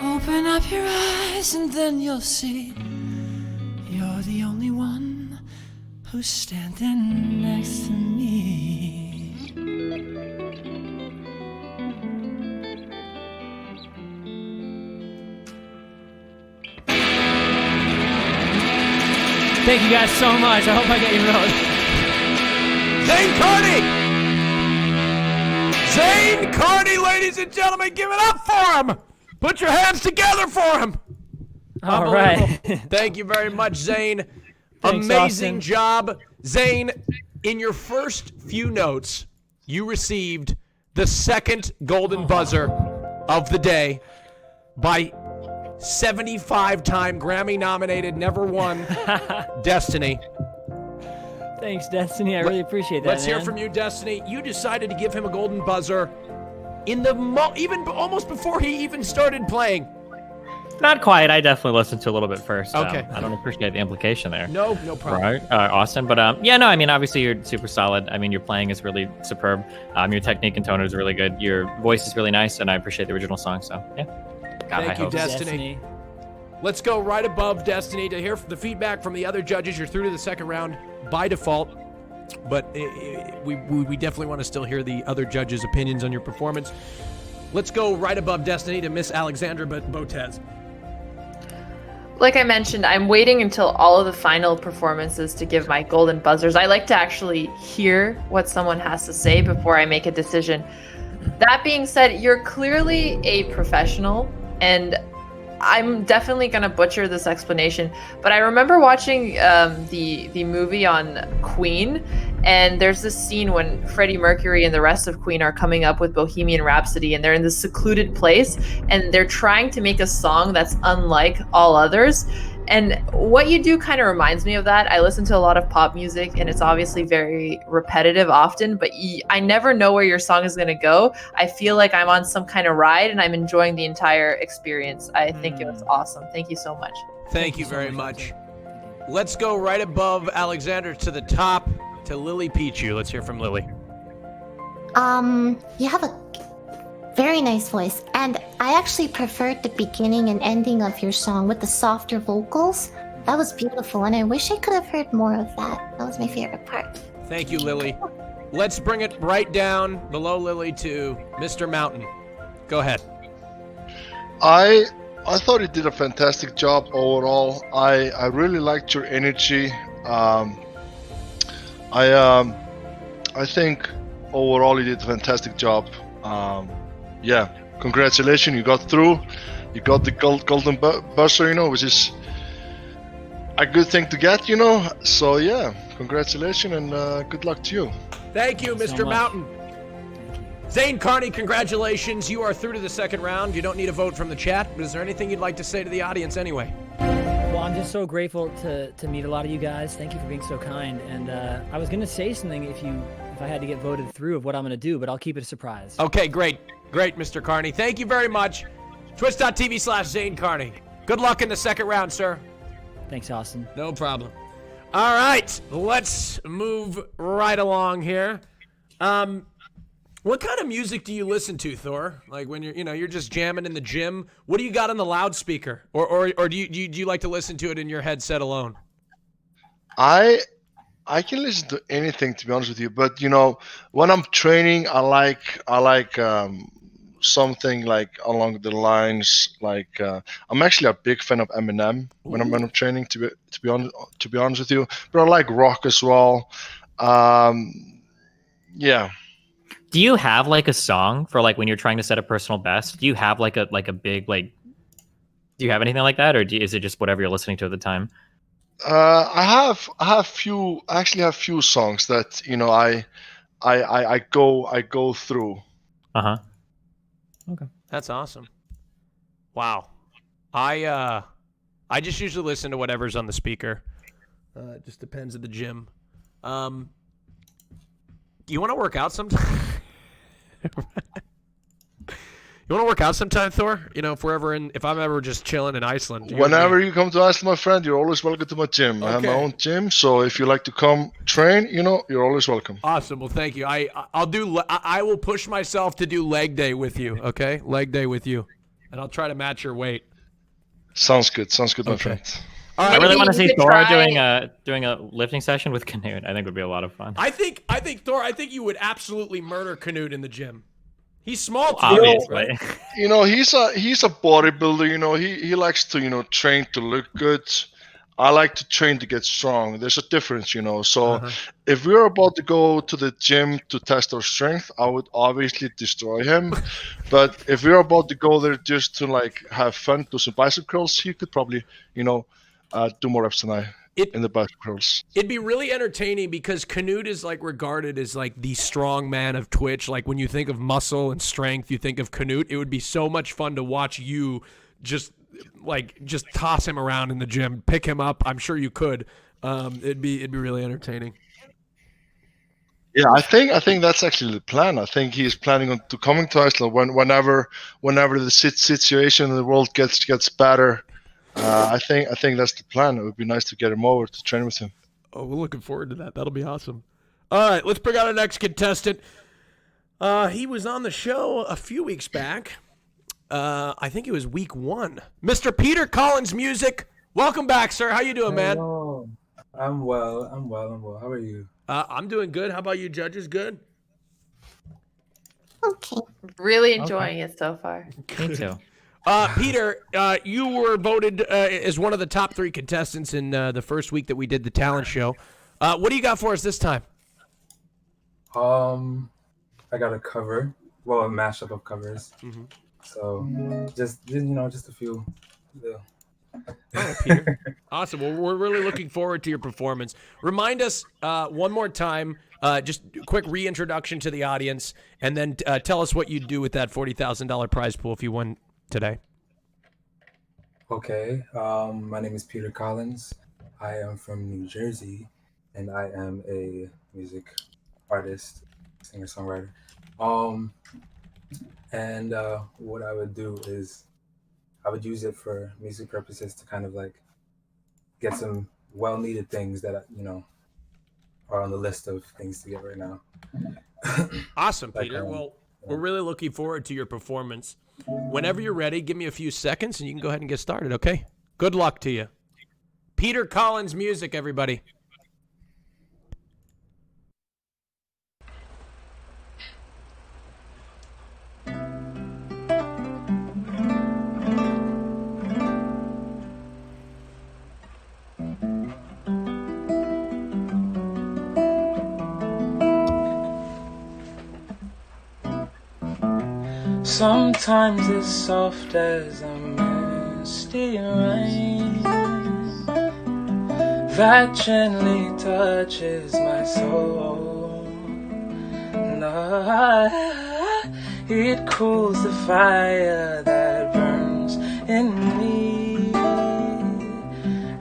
Open up your eyes and then you'll see you're the only one who's standing next to me. Thank you guys so much. I hope I get your vote. Zane Carney! Zane Carney, ladies and gentlemen, give it up for him! Put your hands together for him! All right. Thank you very much, Zane. Thanks, Amazing Austin. job. Zane, in your first few notes, you received the second golden buzzer of the day by 75-time Grammy-nominated, never won, Destiny. Thanks, Destiny. I really appreciate that. Let's hear from you, Destiny. You decided to give him a golden buzzer in the even almost before he even started playing. Not quite. I definitely listened to a little bit first. Okay. I don't appreciate the implication there. No problem. Right, Austin. But yeah, no, I mean, obviously you're super solid. I mean, your playing is really superb. Your technique and tone is really good. Your voice is really nice, and I appreciate the original song. So yeah. Thank you, Destiny. Let's go right above Destiny to hear the feedback from the other judges. You're through to the second round by default, but we definitely want to still hear the other judges' opinions on your performance. Let's go right above Destiny to Miss Alexandra Botez. Like I mentioned, I'm waiting until all of the final performances to give my golden buzzers. I like to actually hear what someone has to say before I make a decision. That being said, you're clearly a professional, and I'm definitely going to butcher this explanation, but I remember watching the movie on Queen, and there's this scene when Freddie Mercury and the rest of Queen are coming up with Bohemian Rhapsody, and they're in this secluded place, and they're trying to make a song that's unlike all others. And what you do kind of reminds me of that. I listen to a lot of pop music, and it's obviously very repetitive often, but I never know where your song is going to go. I feel like I'm on some kind of ride, and I'm enjoying the entire experience. I think it was awesome. Thank you so much. Thank you very much. Let's go right above Alexander to the top to Lily Pichu. Let's hear from Lily. You have a very nice voice, and I actually preferred the beginning and ending of your song with the softer vocals. That was beautiful, and I wish I could have heard more of that. That was my favorite part. Thank you, Lily. Let's bring it right down below Lily to Mr. Mountain. Go ahead. I thought you did a fantastic job overall. I really liked your energy. I think overall you did a fantastic job. Yeah, congratulations, you got through. You got the golden buzzer, which is a good thing to get, So yeah, congratulations and good luck to you. Thank you, Mr. Mountain. Zane Carney, congratulations. You are through to the second round. You don't need a vote from the chat, but is there anything you'd like to say to the audience anyway? Well, I'm just so grateful to meet a lot of you guys. Thank you for being so kind. And I was going to say something if I had to get voted through of what I'm going to do, but I'll keep it a surprise. Okay, great. Great, Mr. Carney. Thank you very much. Twitch.tv/Zane Carney. Good luck in the second round, sir. Thanks, Austin. No problem. All right, let's move right along here. What kind of music do you listen to, Thor? Like when you're just jamming in the gym. What do you got on the loudspeaker, or do you like to listen to it in your headset alone? I can listen to anything, to be honest with you. But when I'm training, I like something like along the lines like I'm actually a big fan of Eminem when I'm training. To be honest with you, but I like rock as well. Yeah. Do you have like a song for like when you're trying to set a personal best? Do you have like a big do you have anything like that, or is it just whatever you're listening to at the time? I have few songs that I go through. Okay. That's awesome. Wow. I just usually listen to whatever's on the speaker. It just depends at the gym. Do you want to work out sometime? You want to work out sometime, Thor? If I'm ever just chilling in Iceland. Whenever you come to Iceland, my friend, you're always welcome to my gym. I have my own gym, so if you like to come train, you're always welcome. Awesome. Well, thank you. I will push myself to do leg day with you. Okay, leg day with you, and I'll try to match your weight. Sounds good, my friend. All right. I really want to see Thor doing a lifting session with Canute. I think would be a lot of fun. I think Thor. I think you would absolutely murder Canute in the gym. He's small too, obviously. right? He's a bodybuilder. He likes to train to look good. I like to train to get strong. There's a difference, So if we're about to go to the gym to test our strength, I would obviously destroy him. But if we're about to go there just to have fun, do some bicep curls, he could probably do more reps than I in the bicep curls. It'd be really entertaining because Canute is regarded as the strong man of Twitch. Like when you think of muscle and strength, you think of Canute. It would be so much fun to watch you just like just toss him around in the gym, pick him up. I'm sure you could. It'd be really entertaining. Yeah, I think that's actually the plan. I think he's planning on to coming to Iceland whenever the situation in the world gets better. I think that's the plan. It would be nice to get him over to train with him. Oh, we're looking forward to that. That'll be awesome. All right, let's bring out our next contestant. He was on the show a few weeks back. I think it was week 1. Mr. Peter Collins Music. Welcome back, sir. How you doing, man? Hello. I'm well. How are you? I'm doing good. How about you, judges? Good? Okay. Really enjoying it so far. Me too. Peter, you were voted as one of the top 3 contestants in the first week that we did the talent show. What do you got for us this time? I got a cover. Well, a mashup of covers. Mm-hmm. So just a few. Yeah. All right, Peter. Awesome. Well, we're really looking forward to your performance. Remind us one more time, just a quick reintroduction to the audience, and then tell us what you'd do with that $40,000 prize pool if you won today. Okay. My name is Peter Collins. I am from New Jersey, and I am a music artist, singer-songwriter. And what I would do is I would use it for music purposes to kind of like get some well-needed things that are on the list of things to get right now. Awesome, Peter. Well, we're really looking forward to your performance. Whenever you're ready, give me a few seconds and you can go ahead and get started, okay? Good luck to you. Peter Collins Music, everybody. Sometimes as soft as a misty rain that gently touches my soul. And it cools the fire that burns in me.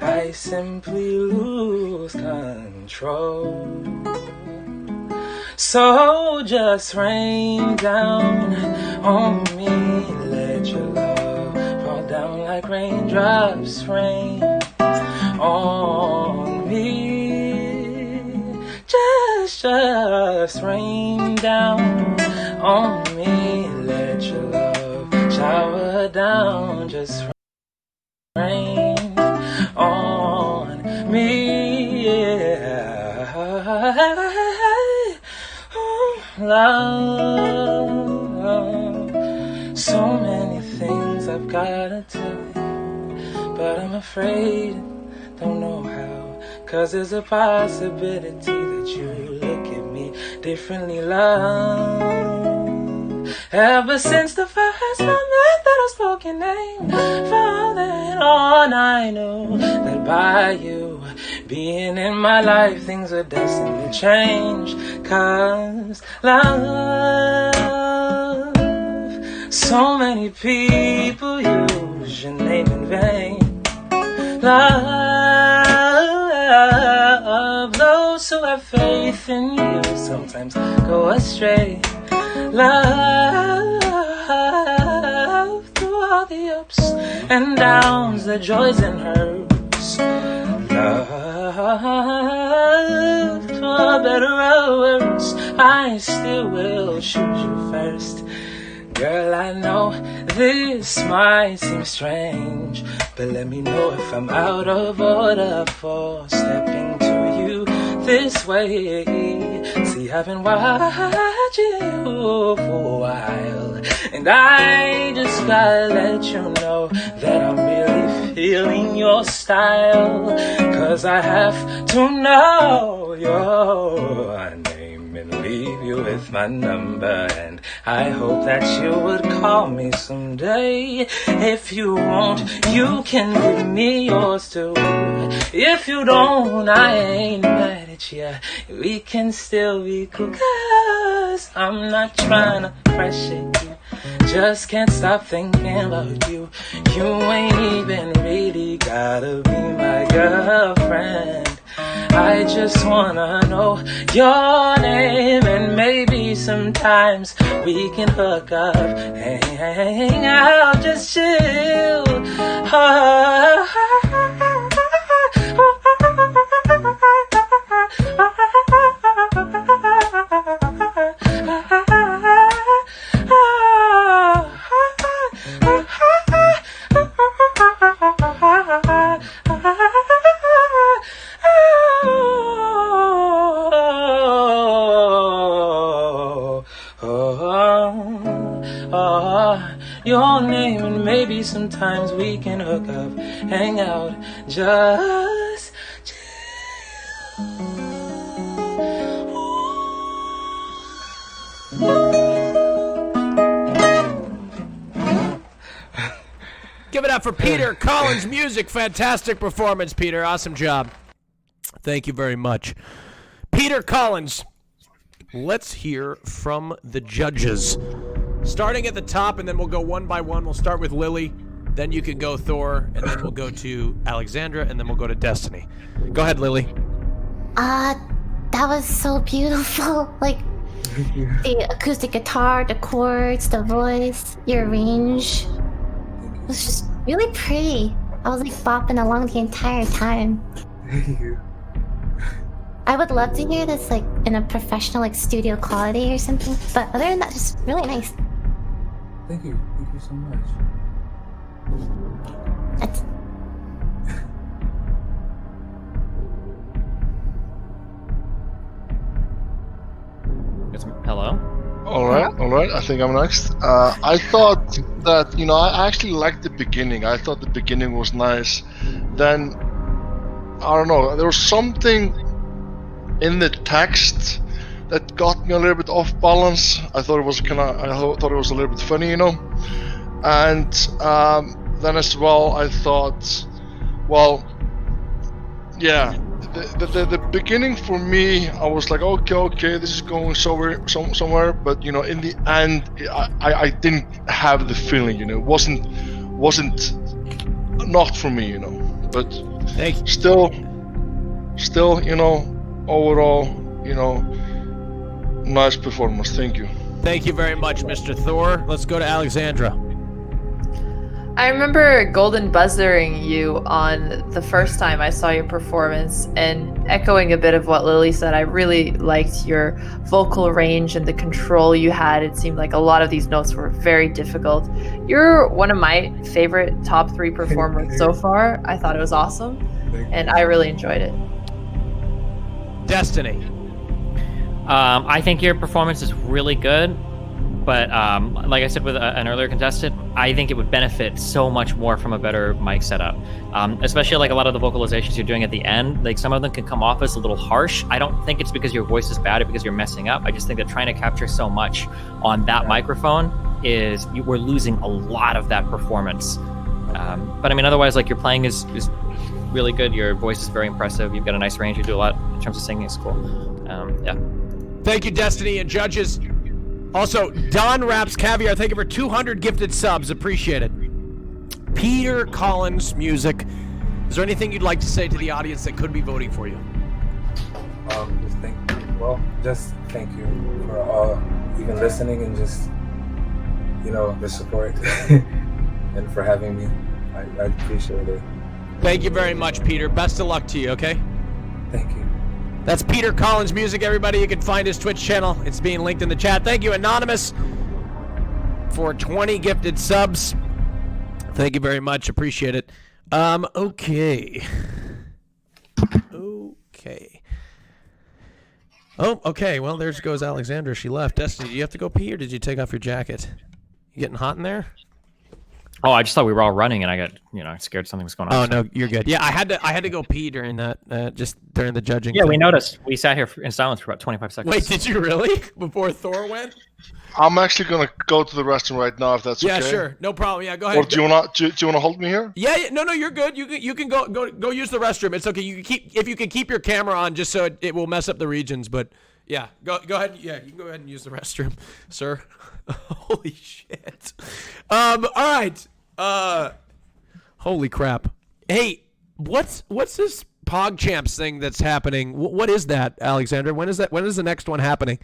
I simply lose control. So just rain down on me, let your love fall down like raindrops rain on me. Just rain down on me, let your love shower down. Just rain on me, yeah. Love, so many things I've gotta tell you, but I'm afraid, don't know how, 'cause there's a possibility that you look at me differently, love. Ever since the first moment that I spoke your name, from then on I knew that by you being in my life, things are destined to change. 'Cause love, so many people use your name in vain. Love, those who have faith in you sometimes go astray. Love, through all the ups and downs, the joys and hurts. Love, for better or worse, I still will choose you first. Girl, I know this might seem strange, but let me know if I'm out of order for stepping to you this way. See, I've been watching you for a while, and I just gotta let you know that I'm really feeling your style. 'Cause I have to know your name and leave you with my number, and I hope that you would call me someday. If you won't, you can give me yours too. If you don't, I ain't mad at you. We can still be cool, 'cause I'm not trying to pressure you just can't stop thinking about you. You ain't even really gotta be my girlfriend. I just wanna know your name, and maybe sometimes we can hook up, hang out, just chill. Your name, and maybe sometimes we can hook up, hang out, just Give it up for Peter Collins Music. Fantastic performance, Peter. Awesome job. Thank you very much. Peter Collins. Let's hear from the judges. Starting at the top, and then we'll go one by one. We'll start with Lily, then you can go Thor, and then we'll go to Alexandra, and then we'll go to Destiny. Go ahead, Lily. That was so beautiful. Like, the acoustic guitar, the chords, the voice, your range. It was just really pretty. I was like bopping along the entire time. Thank you. I would love to hear this like in a professional like studio quality or something. But other than that, just really nice. Thank you. Thank you so much. That's... Hello? All right. I think I'm next. I thought that, I actually liked the beginning. I thought the beginning was nice. Then, I don't know, there was something in the text that got me a little bit off balance. I thought it was a little bit funny, And then as well, I thought, well, yeah, the beginning for me, I was like, okay, this is going somewhere. But in the end, I didn't have the feeling. It wasn't not for me. But still, overall, nice performance. Thank you. Thank you very much, Mr. Thor. Let's go to Alexandra. I remember golden buzzering you on the first time I saw your performance, and echoing a bit of what Lily said, I really liked your vocal range and the control you had. It seemed like a lot of these notes were very difficult. You're one of my favorite top 3 performers so far. I thought it was awesome, and I really enjoyed it. Destiny. I think your performance is really good, but like I said with an earlier contestant, I think it would benefit so much more from a better mic setup. Especially like a lot of the vocalizations you're doing at the end, like some of them can come off as a little harsh. I don't think it's because your voice is bad or because you're messing up. I just think that trying to capture so much on that microphone we're losing a lot of that performance. But I mean, otherwise, like your playing is really good. Your voice is very impressive. You've got a nice range. You do a lot in terms of singing. It's cool. Yeah. Thank you, Destiny and judges. Also, Don Raps Caviar, thank you for 200 gifted subs. Appreciate it. Peter Collins Music. Is there anything you'd like to say to the audience that could be voting for you? Just thank you for all even listening and just the support and for having me. I appreciate it. Thank you very much, Peter. Best of luck to you, okay? Thank you. That's Peter Collins Music, everybody. You can find his Twitch channel. It's being linked in the chat. Thank you, Anonymous, for 20 gifted subs. Thank you very much. Appreciate it. Okay. Oh, okay. Well, there goes Alexandra. She left. Destiny, do you have to go pee, or did you take off your jacket? You getting hot in there? Oh, I just thought we were all running, and I got scared something was going on. Oh no, you're good. Yeah, I had to go pee during that, just during the judging. Yeah, thing. we noticed. We sat here in silence for about 25 seconds. Wait, did you really? Before Thor went? I'm actually gonna go to the restroom right now, if that's okay. Yeah, sure, no problem. Yeah, go ahead. Or do you wanna hold me here? Yeah, no, you're good. You can go use the restroom. It's okay. If you can keep your camera on, just so it will mess up the regions. But Yeah, go ahead. Yeah, you can go ahead and use the restroom, sir. Holy shit. All right. Holy crap. Hey, what's this PogChamps thing that's happening? What is that, Alexandra? When is that? When is the next one happening?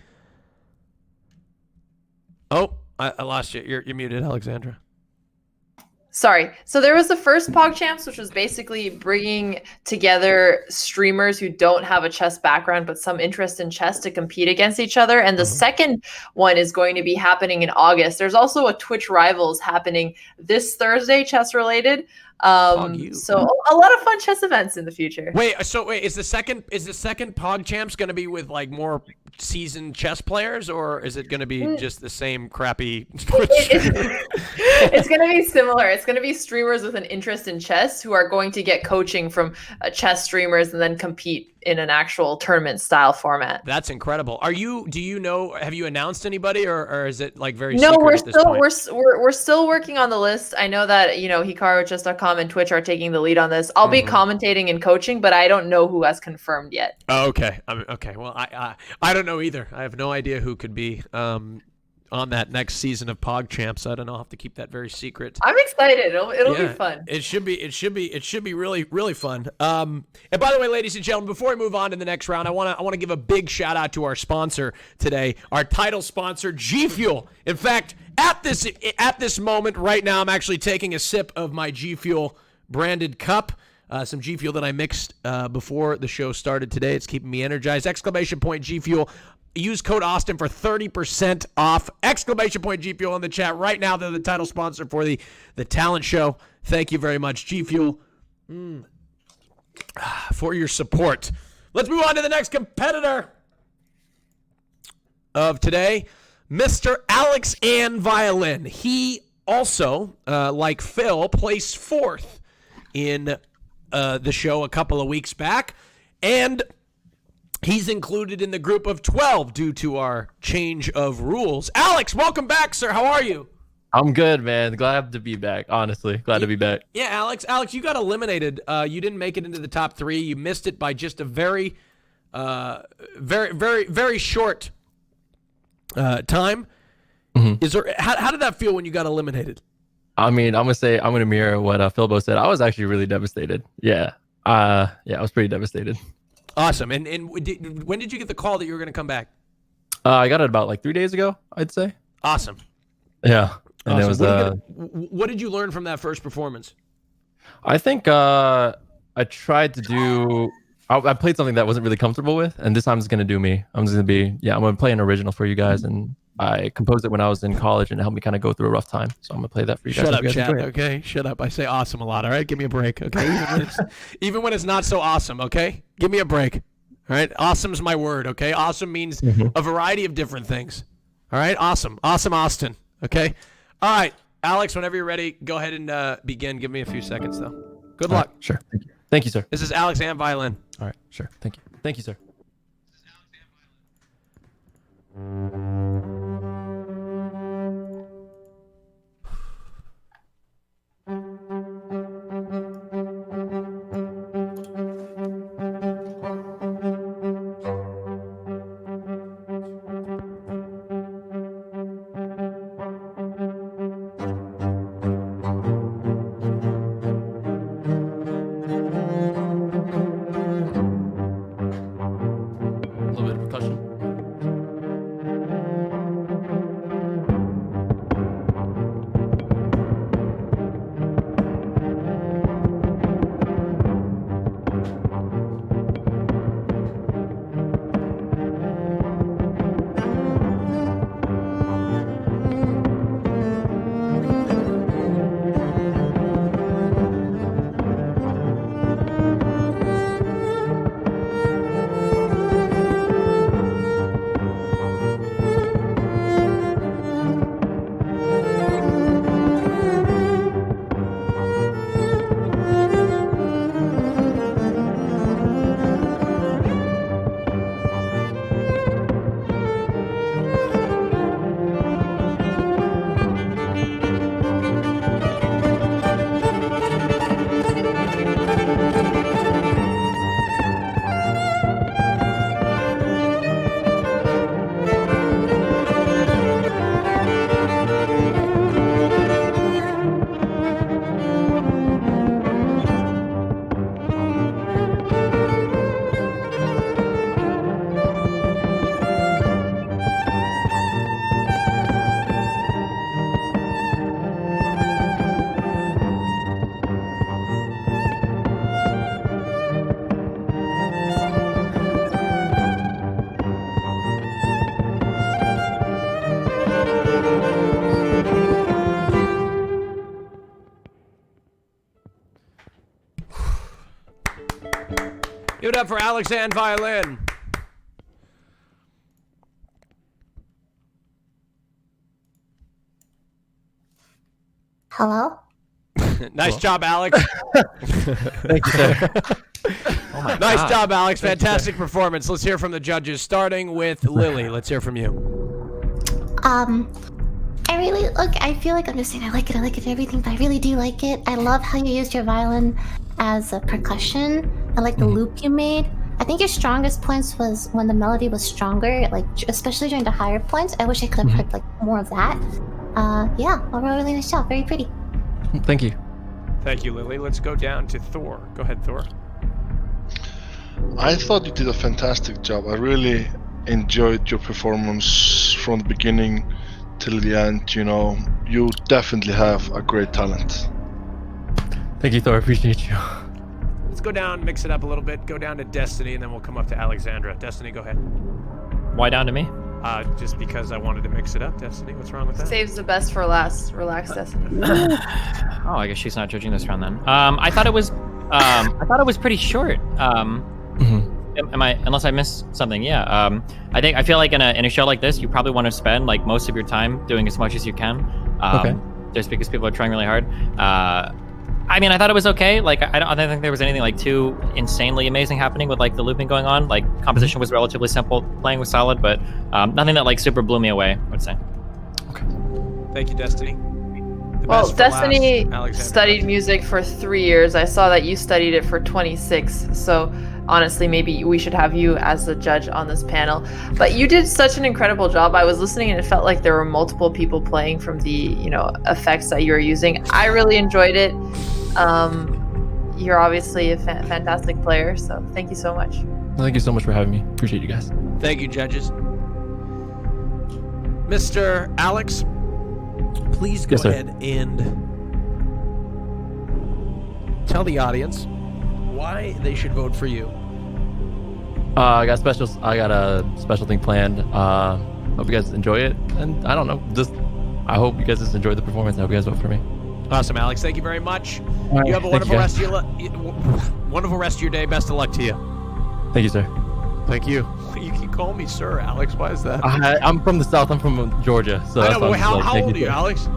Oh, I lost you. You're muted, Alexandra. Sorry. So there was the first PogChamps, which was basically bringing together streamers who don't have a chess background but some interest in chess to compete against each other. And the second one is going to be happening in August. There's also a Twitch Rivals happening this Thursday, chess related. So a lot of fun chess events in the future. Wait, is the second PogChamps going to be with like more seasoned chess players, or is it going to be just the same crappy? It's going to be similar. It's going to be streamers with an interest in chess who are going to get coaching from chess streamers and then compete in an actual tournament style format. That's incredible. Do you know, have you announced anybody, or is it like very No, secret we're at this still point? we're still working on the list. I know that, HikaruChess.com and Twitch are taking the lead on this. I'll be commentating and coaching, but I don't know who has confirmed yet. Oh, okay. Okay. Well, I don't know either. I have no idea who could be on that next season of PogChamps. I don't know. I'll have to keep that very secret. I'm excited. It'll be fun. It should be really, really fun. And by the way, ladies and gentlemen, before we move on to the next round, I want to give a big shout out to our sponsor today, our title sponsor, G Fuel. In fact, at this moment right now, I'm actually taking a sip of my G Fuel branded cup. Some G Fuel that I mixed before the show started today. It's keeping me energized. ! G Fuel. Use code Austin for 30% off. ! G Fuel in the chat right now. They're the title sponsor for the talent show. Thank you very much, G Fuel, for your support. Let's move on to the next competitor of today, Mr. Alex Ann Violin. He also, like Phil, placed fourth in the show a couple of weeks back, and he's included in the group of 12 due to our change of rules. Alex, welcome back, sir. How are you? I'm good, man. Glad to be back. Honestly, glad to be back. Yeah, Alex, you got eliminated. You didn't make it into the top 3. You missed it by just a very, very short time. How did that feel when you got eliminated? I mean, I'm gonna mirror what Philbo said. I was actually really devastated. Yeah, I was pretty devastated. Awesome. And when did you get the call that you were going to come back? I got it about like 3 days ago, I'd say. Awesome. Yeah. And awesome. it was what did you learn from that first performance? I think I tried to do I played something that wasn't really comfortable with, and this time it's gonna do me. I'm gonna play an original for you guys, and I composed it when I was in college, and it helped me kind of go through a rough time. So I'm gonna play that for you guys. Shut up, chat. Okay, shut up. I say awesome a lot. All right, give me a break. Okay, even when it's not so awesome. Okay, give me a break. All right, awesome's my word. Okay, awesome means a variety of different things. All right, awesome, Austin. Okay, all right, Alex. Whenever you're ready, go ahead and begin. Give me a few seconds though. Good luck. Right, sure. Thank you, sir. This is Alex Ann Violin. All right, sure. Thank you, sir. it up for Alex and violin. Hello? Nice job, Alex. Thank you, sir. Oh my Nice God. job, Alex. Thank you, sir. Fantastic performance. Let's hear from the judges, starting with Lily. Let's hear from you. I really look. I feel like I'm just saying I like it and everything, but I really do like it. I love how you used your violin as a percussion. I like the loop you made. I think your strongest points was when the melody was stronger, like especially during the higher points. I wish I could have heard like more of that. Yeah, overall really nice job. Very pretty. Thank you. Thank you, Lily. Let's go down to Thor. Go ahead, Thor. I thought you did a fantastic job. I really enjoyed your performance from the beginning till the end. You know, you definitely have a great talent. Thank you, Thor. I appreciate you. Let's go down, mix it up a little bit. Go down to Destiny, and then we'll come up to Alexandra. Destiny, go ahead. Why down to me? Just because I wanted to mix it up, Destiny. What's wrong with that? Saves the best for last. Relax, Destiny. Oh, I guess she's not judging this round then. I thought it was pretty short. Am I? Unless I missed something, yeah. I feel like in a show like this, you probably want to spend like most of your time doing as much as you can. Okay. Just because people are trying really hard. I mean, I thought it was okay. Like, I don't think there was anything like too insanely amazing happening with like the looping going on. Like, composition was relatively simple, playing was solid, but nothing that like super blew me away, I would say. Thank you, Destiny. The Well, best for Destiny last, Alexandra. studied music for 3 years. I saw that you studied it for 26. So honestly, maybe we should have you as the judge on this panel. But you did such an incredible job. I was listening and it felt like there were multiple people playing from the, effects that you were using. I really enjoyed it. You're obviously a fantastic player, so thank you so much. Thank you so much for having me. Appreciate you guys. Thank you, judges. Mr. Alex, please go Yes, sir. ahead and tell the audience why they should vote for you. I got a special thing planned. Hope you guys enjoy it, and I don't know, I hope you guys just enjoy the performance. I hope you guys vote for me. Awesome, Alex. Thank you very much. right, You have a thank wonderful you, rest guys. of your wonderful rest of your day. Best of luck to you. Thank you, sir. Thank you. You can call me sir, Alex. Why is that? I'm from the South. I'm from Georgia. So I that's know, why but I'm just how thank old are you, sir. Alex?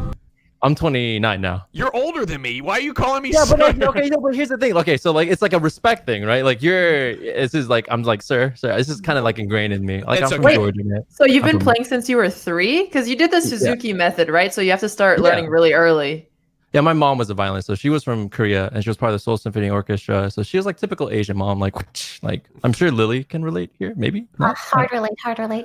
I'm 29 now. You're older than me. Why are you calling me Yeah, sir? but okay, no, but here's the thing. Okay, so like it's like a respect thing, right? Like this is like I'm like sir. This is kind of like ingrained in me. Like It's I'm from okay. Georgia, man. So you've I'm been from- playing since you were 3? Because you did the Suzuki method, right? So you have to start learning really early. Yeah, my mom was a violinist, so she was from Korea, and she was part of the Seoul Symphony Orchestra. So she was like typical Asian mom, like I'm sure Lily can relate here, maybe. Not? Hard relate.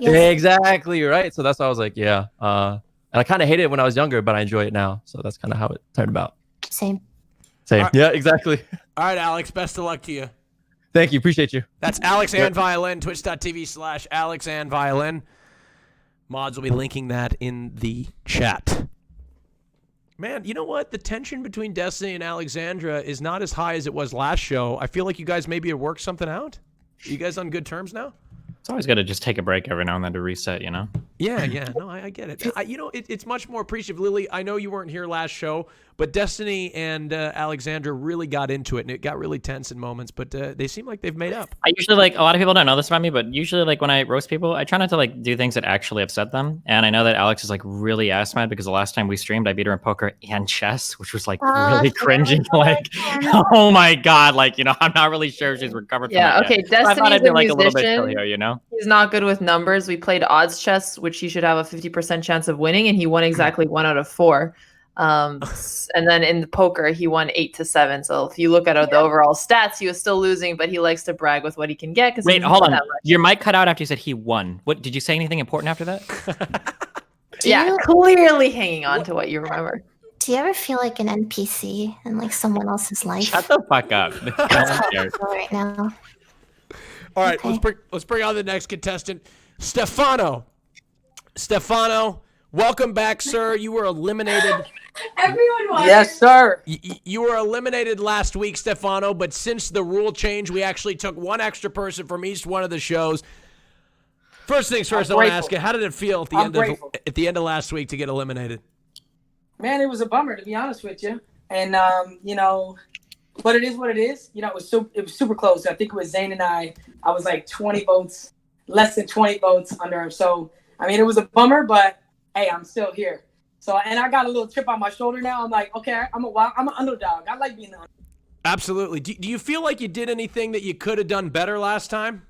Yeah, Yes. exactly, right. So that's why I was like, yeah. And I kind of hated it when I was younger, but I enjoy it now. So that's kind of how it turned about. Same. Same. right. Yeah, exactly. All right, Alex. Best of luck to you. Thank you. Appreciate you. That's Alex and Violin, twitch.tv/Alex and Violin. Mods will be linking that in the chat. Man, you know what? The tension between Destiny and Alexandra is not as high as it was last show. I feel like you guys maybe have worked something out. Are you guys on good terms now? It's always good to just take a break every now and then to reset, you know? Yeah. No, I get it. It's much more appreciative. Lily, I know you weren't here last show, but Destiny and Alexandra really got into it, and it got really tense in moments, but they seem like they've made up. I usually a lot of people don't know this about me, but usually when I roast people, I try not to do things that actually upset them. And I know that Alex is really ass mad because the last time we streamed, I beat her in poker and chess, which was really cringy. Oh my God. I'm not really sure if she's recovered from Yeah, it okay. yet. So I thought Destiny's I'd be a a little bit musician. chill here, you know? He's not good with numbers. We played odds chess, which he should have a 50% chance of winning, and he won exactly 1 out of 4. And then in the poker, he won 8-7. So if you look at the overall stats, he was still losing, but he likes to brag with what he can get. Wait, hold on. Your mic cut out after you said he won. What did you say? Anything important after that? Yeah, clearly hanging on to what you remember. Do you ever feel like an NPC in someone else's life? Shut the fuck up. No one cares. Right now. All right, let's bring on the next contestant, Stefano. Stefano, welcome back, sir. You were eliminated. Everyone wants Yes, sir. You were eliminated last week, Stefano, but since the rule change, we actually took one extra person from each one of the shows. First things first, I want to ask you, how did it feel at the end of last week to get eliminated? Man, it was a bummer, to be honest with you. And but it is what it is. You know, it was super close. I think it was Zane and I was like 20 votes, less than 20 votes under him. So, I mean, it was a bummer, but hey, I'm still here. So, and I got a little chip on my shoulder now. I'm like, okay, I'm an underdog. I like being the underdog. Absolutely. Do you feel like you did anything that you could have done better last time?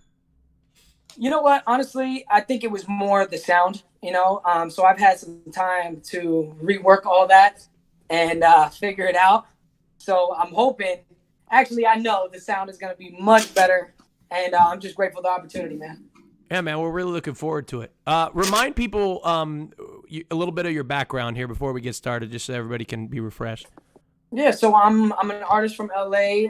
You know what? Honestly, I think it was more the sound, you know. So I've had some time to rework all that and figure it out. So I'm hoping, actually, I know the sound is going to be much better. And I'm just grateful for the opportunity, man. Yeah, man, we're really looking forward to it. Remind people a little bit of your background here before we get started, just so everybody can be refreshed. Yeah, so I'm an artist from LA.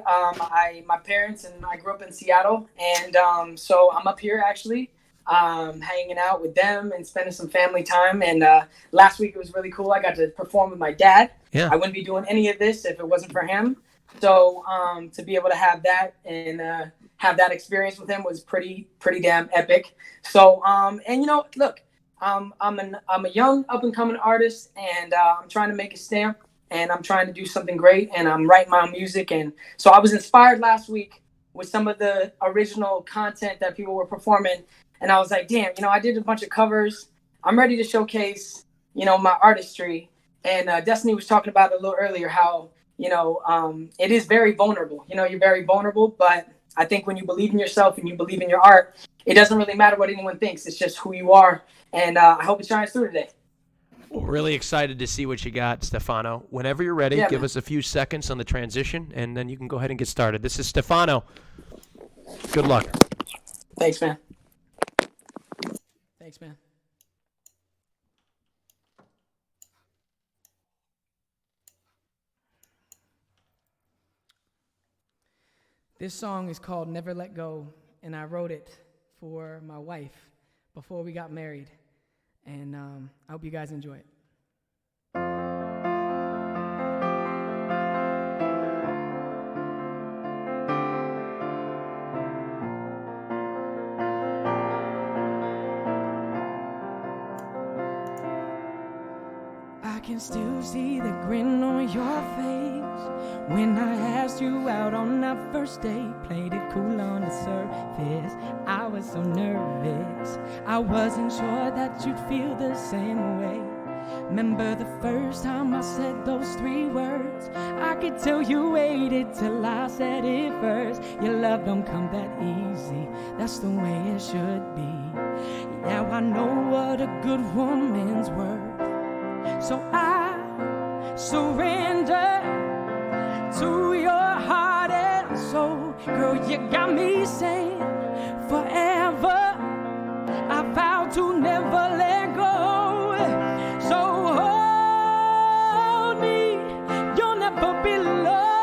My parents and I grew up in Seattle, and so I'm up here actually, hanging out with them and spending some family time. And last week it was really cool. I got to perform with my dad. Yeah. I wouldn't be doing any of this if it wasn't for him. So to be able to have that and have that experience with him was pretty damn epic. So and you know, look, I'm a young up and coming artist, and I'm trying to make a stamp. And I'm trying to do something great, and I'm writing my own music. And so I was inspired last week with some of the original content that people were performing. And I was like, damn, you know, I did a bunch of covers. I'm ready to showcase, you know, my artistry. And Destiny was talking about it a little earlier, how, you know, it is very vulnerable. You know, you're very vulnerable, but I think when you believe in yourself and you believe in your art, it doesn't really matter what anyone thinks. It's just who you are. And I hope it shines through today. We're really excited to see what you got, Stefano. Whenever you're ready, give us a few seconds on the transition, and then you can go ahead and get started. This is Stefano. Good luck. Thanks, man. Thanks, man. This song is called Never Let Go, and I wrote it for my wife before we got married. And I hope you guys enjoy it. I can still see the grin on your face when I asked you out on that first date. Played it cool on the surface. I was so nervous. I wasn't sure that you'd feel the same way. Remember the first time I said those 3 words? I could tell you waited till I said it first. Your love don't come that easy. That's the way it should be. Now I know what a good woman's worth. So I surrender to your heart and soul. Girl, you got me saying forever. I vow to never let go. So hold me, you'll never be lonely.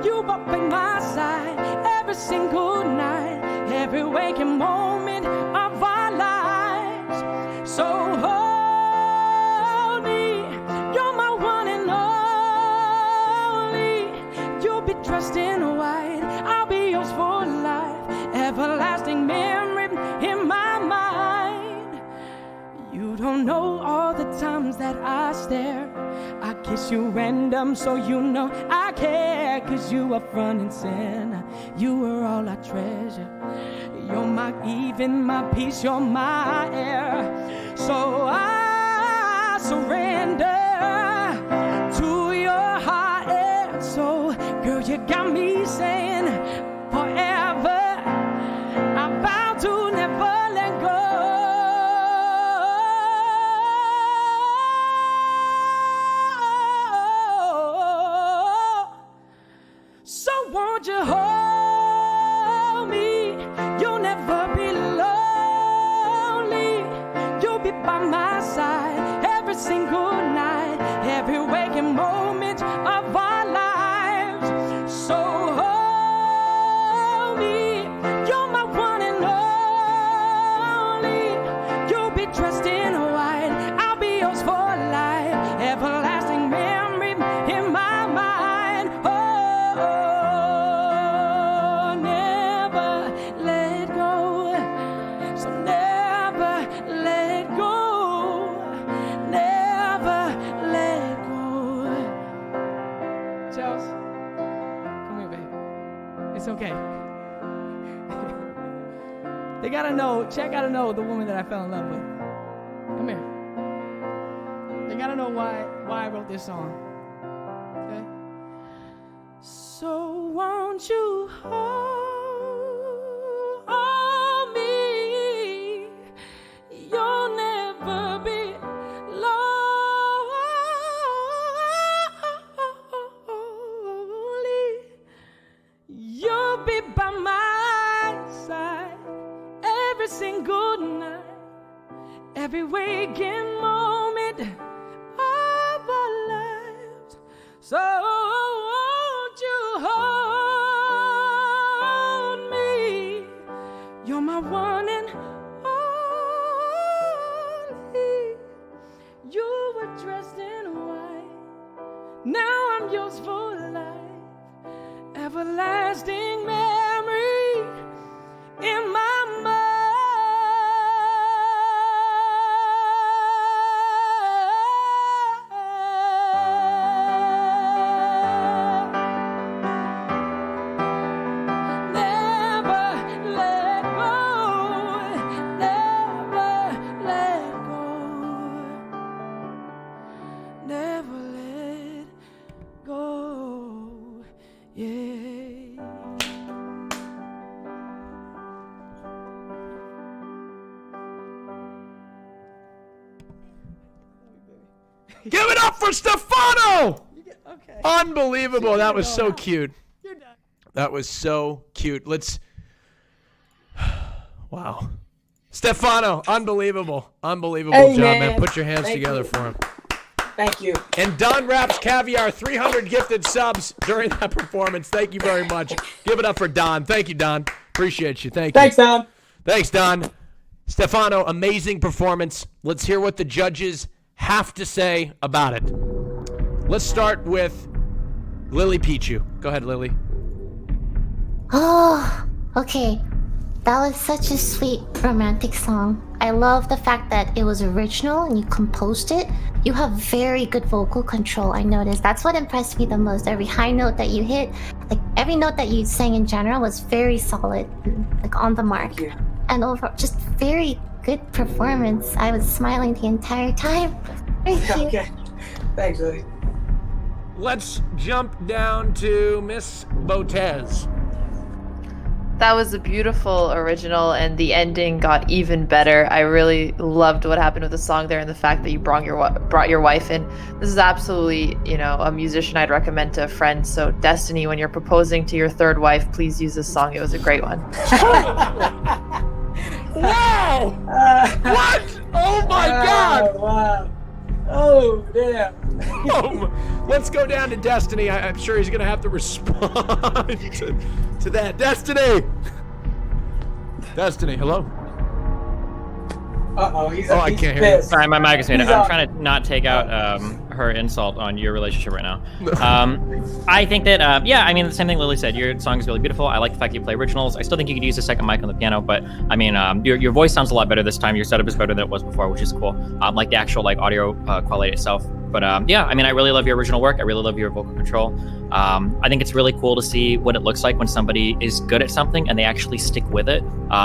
You up by my side every single night, every waking moment of our lives. So hold me, you're my one and only. You'll be dressed in white, I'll be yours for life. Everlasting memory in my mind. You don't know all the times that I stare. I kiss you random so you know I care. Cause you are front and center. You were all I treasure. You're my even, my peace, you're my air. So I surrender to your heart and soul. Girl, you got me saying forever. I vow to never let go. So won't you hold me? You'll never be lonely. You'll be by my side every single night, They gotta know. Chat gotta know the woman that I fell in love with. Come here. They gotta know why I wrote this song. Okay. So won't you hold me? You'll never be lonely. You'll be by my side every single night, every waking moment of our lives. So won't you hold me? You're my one and only. You were dressed in white. Now I'm yours for life. Everlasting memory in my mind. Give it up for Stefano! Unbelievable. That was so cute. That was so cute. Let's... Wow. Stefano, unbelievable. Unbelievable Hey, job, man. man. Put your hands Thank together you. for him. Thank you. And Don Raps Caviar, 300 gifted subs during that performance. Thank you very much. Give it up for Don. Thank you, Don. Appreciate you. Thank you. Thanks, Don. Thanks, Don. Stefano, amazing performance. Let's hear what the judges have to say about it. Let's start with Lily Pichu. Go ahead, Lily. Oh, okay. That was such a sweet romantic song. I love the fact that it was original and you composed it. You have very good vocal control, I noticed. That's what impressed me the most. Every high note that you hit, like every note that you sang in general was very solid, like on the mark. And overall, just very good performance. I was smiling the entire time. Thank you. Okay. Thanks, Lily. Let's jump down to Miss Botez. That was a beautiful original, and the ending got even better. I really loved what happened with the song there, and the fact that you brought your wife in. This is absolutely, a musician I'd recommend to a friend. So, Destiny, when you're proposing to your third wife, please use this song. It was a great one. Wow! What? Oh my God! Wow. Oh, damn. Let's go down to Destiny. I'm sure he's going to have to respond to that. Destiny! Destiny, hello? Uh-oh, he's I can't hear you. Sorry, my mic is muted. He's I'm on. trying to not take out her insult on your relationship right now. I think that, the same thing Lily said. Your song is really beautiful. I like the fact that you play originals. I still think you could use a second mic on the piano, but your voice sounds a lot better this time. Your setup is better than it was before, which is cool. Like the actual audio quality itself. But I really love your original work. I really love your vocal control. I think it's really cool to see what it looks like when somebody is good at something and they actually stick with it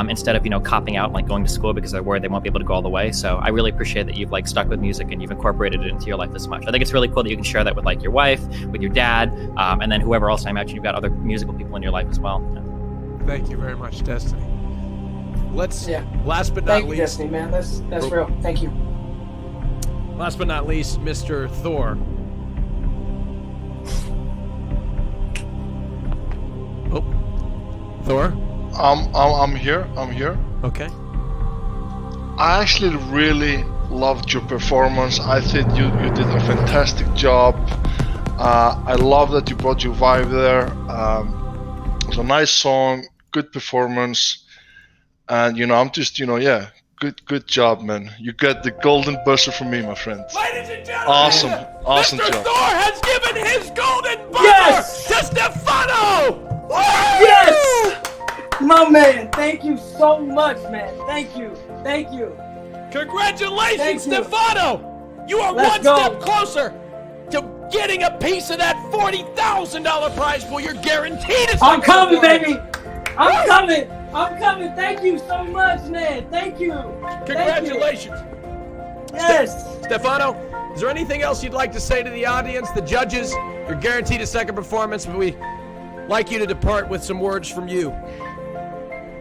instead of, copping out, like going to school because they're worried they won't be able to go all the way. So I really appreciate that you've stuck with music and you've incorporated it into your life this much. I think it's really cool that you can share that with your wife, with your dad, and then whoever else. I imagine you've got other musical people in your life as well. Thank you very much, Destiny. Last but not Thank you, least. Destiny, man. That's real. Thank you. Last but not least, Mr. Thor. Oh, Thor. I'm here. I'm here. Okay. I actually really loved your performance. I think you did a fantastic job. I love that you brought your vibe there. It's a nice song, good performance, and I'm just good job, man. You got the golden buzzer from me, my friend. Ladies and gentlemen, Awesome Mr. job. Thor has given his golden buzzer Yes! to Stefano. Yes! My man, thank you so much, man. Thank you. Thank you. Congratulations, Thank you. Stefano! You are Let's one go. step closer to getting a piece of that $40,000 prize pool. You're guaranteed. I'm coming, baby. I'm coming. I'm coming. Thank you so much, man. Thank you. Congratulations. Yes. Stefano, is there anything else you'd like to say to the audience, the judges? You're guaranteed a second performance, but we'd like you to depart with some words from you.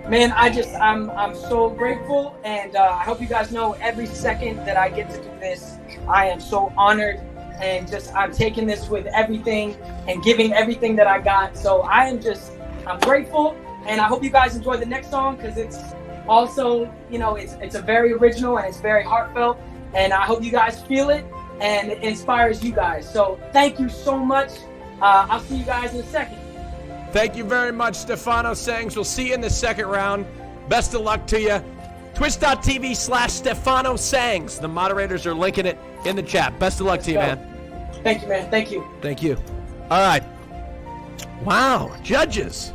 Man, I'm so grateful, and I hope you guys know every second that I get to do this, I am so honored, and I'm taking this with everything and giving everything that I got. So I'm grateful, and I hope you guys enjoy the next song because it's also, it's a very original and it's very heartfelt, and I hope you guys feel it and it inspires you guys. So thank you so much. I'll see you guys in a second. Thank you very much, Stefano Sangs. We'll see you in the second round. Best of luck to you. Twitch.tv/Stefano Sangs. The moderators are linking it in the chat. Best of luck to you, man. Thank you, man. Thank you. Thank you. All right. Wow, judges.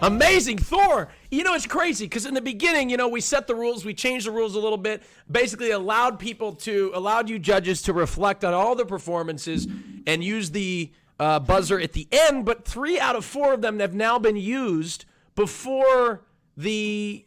Amazing. Thor. It's crazy because in the beginning, we set the rules. We changed the rules a little bit. Basically allowed you judges to reflect on all the performances and use the buzzer at the end, but 3 out of 4 of them have now been used before the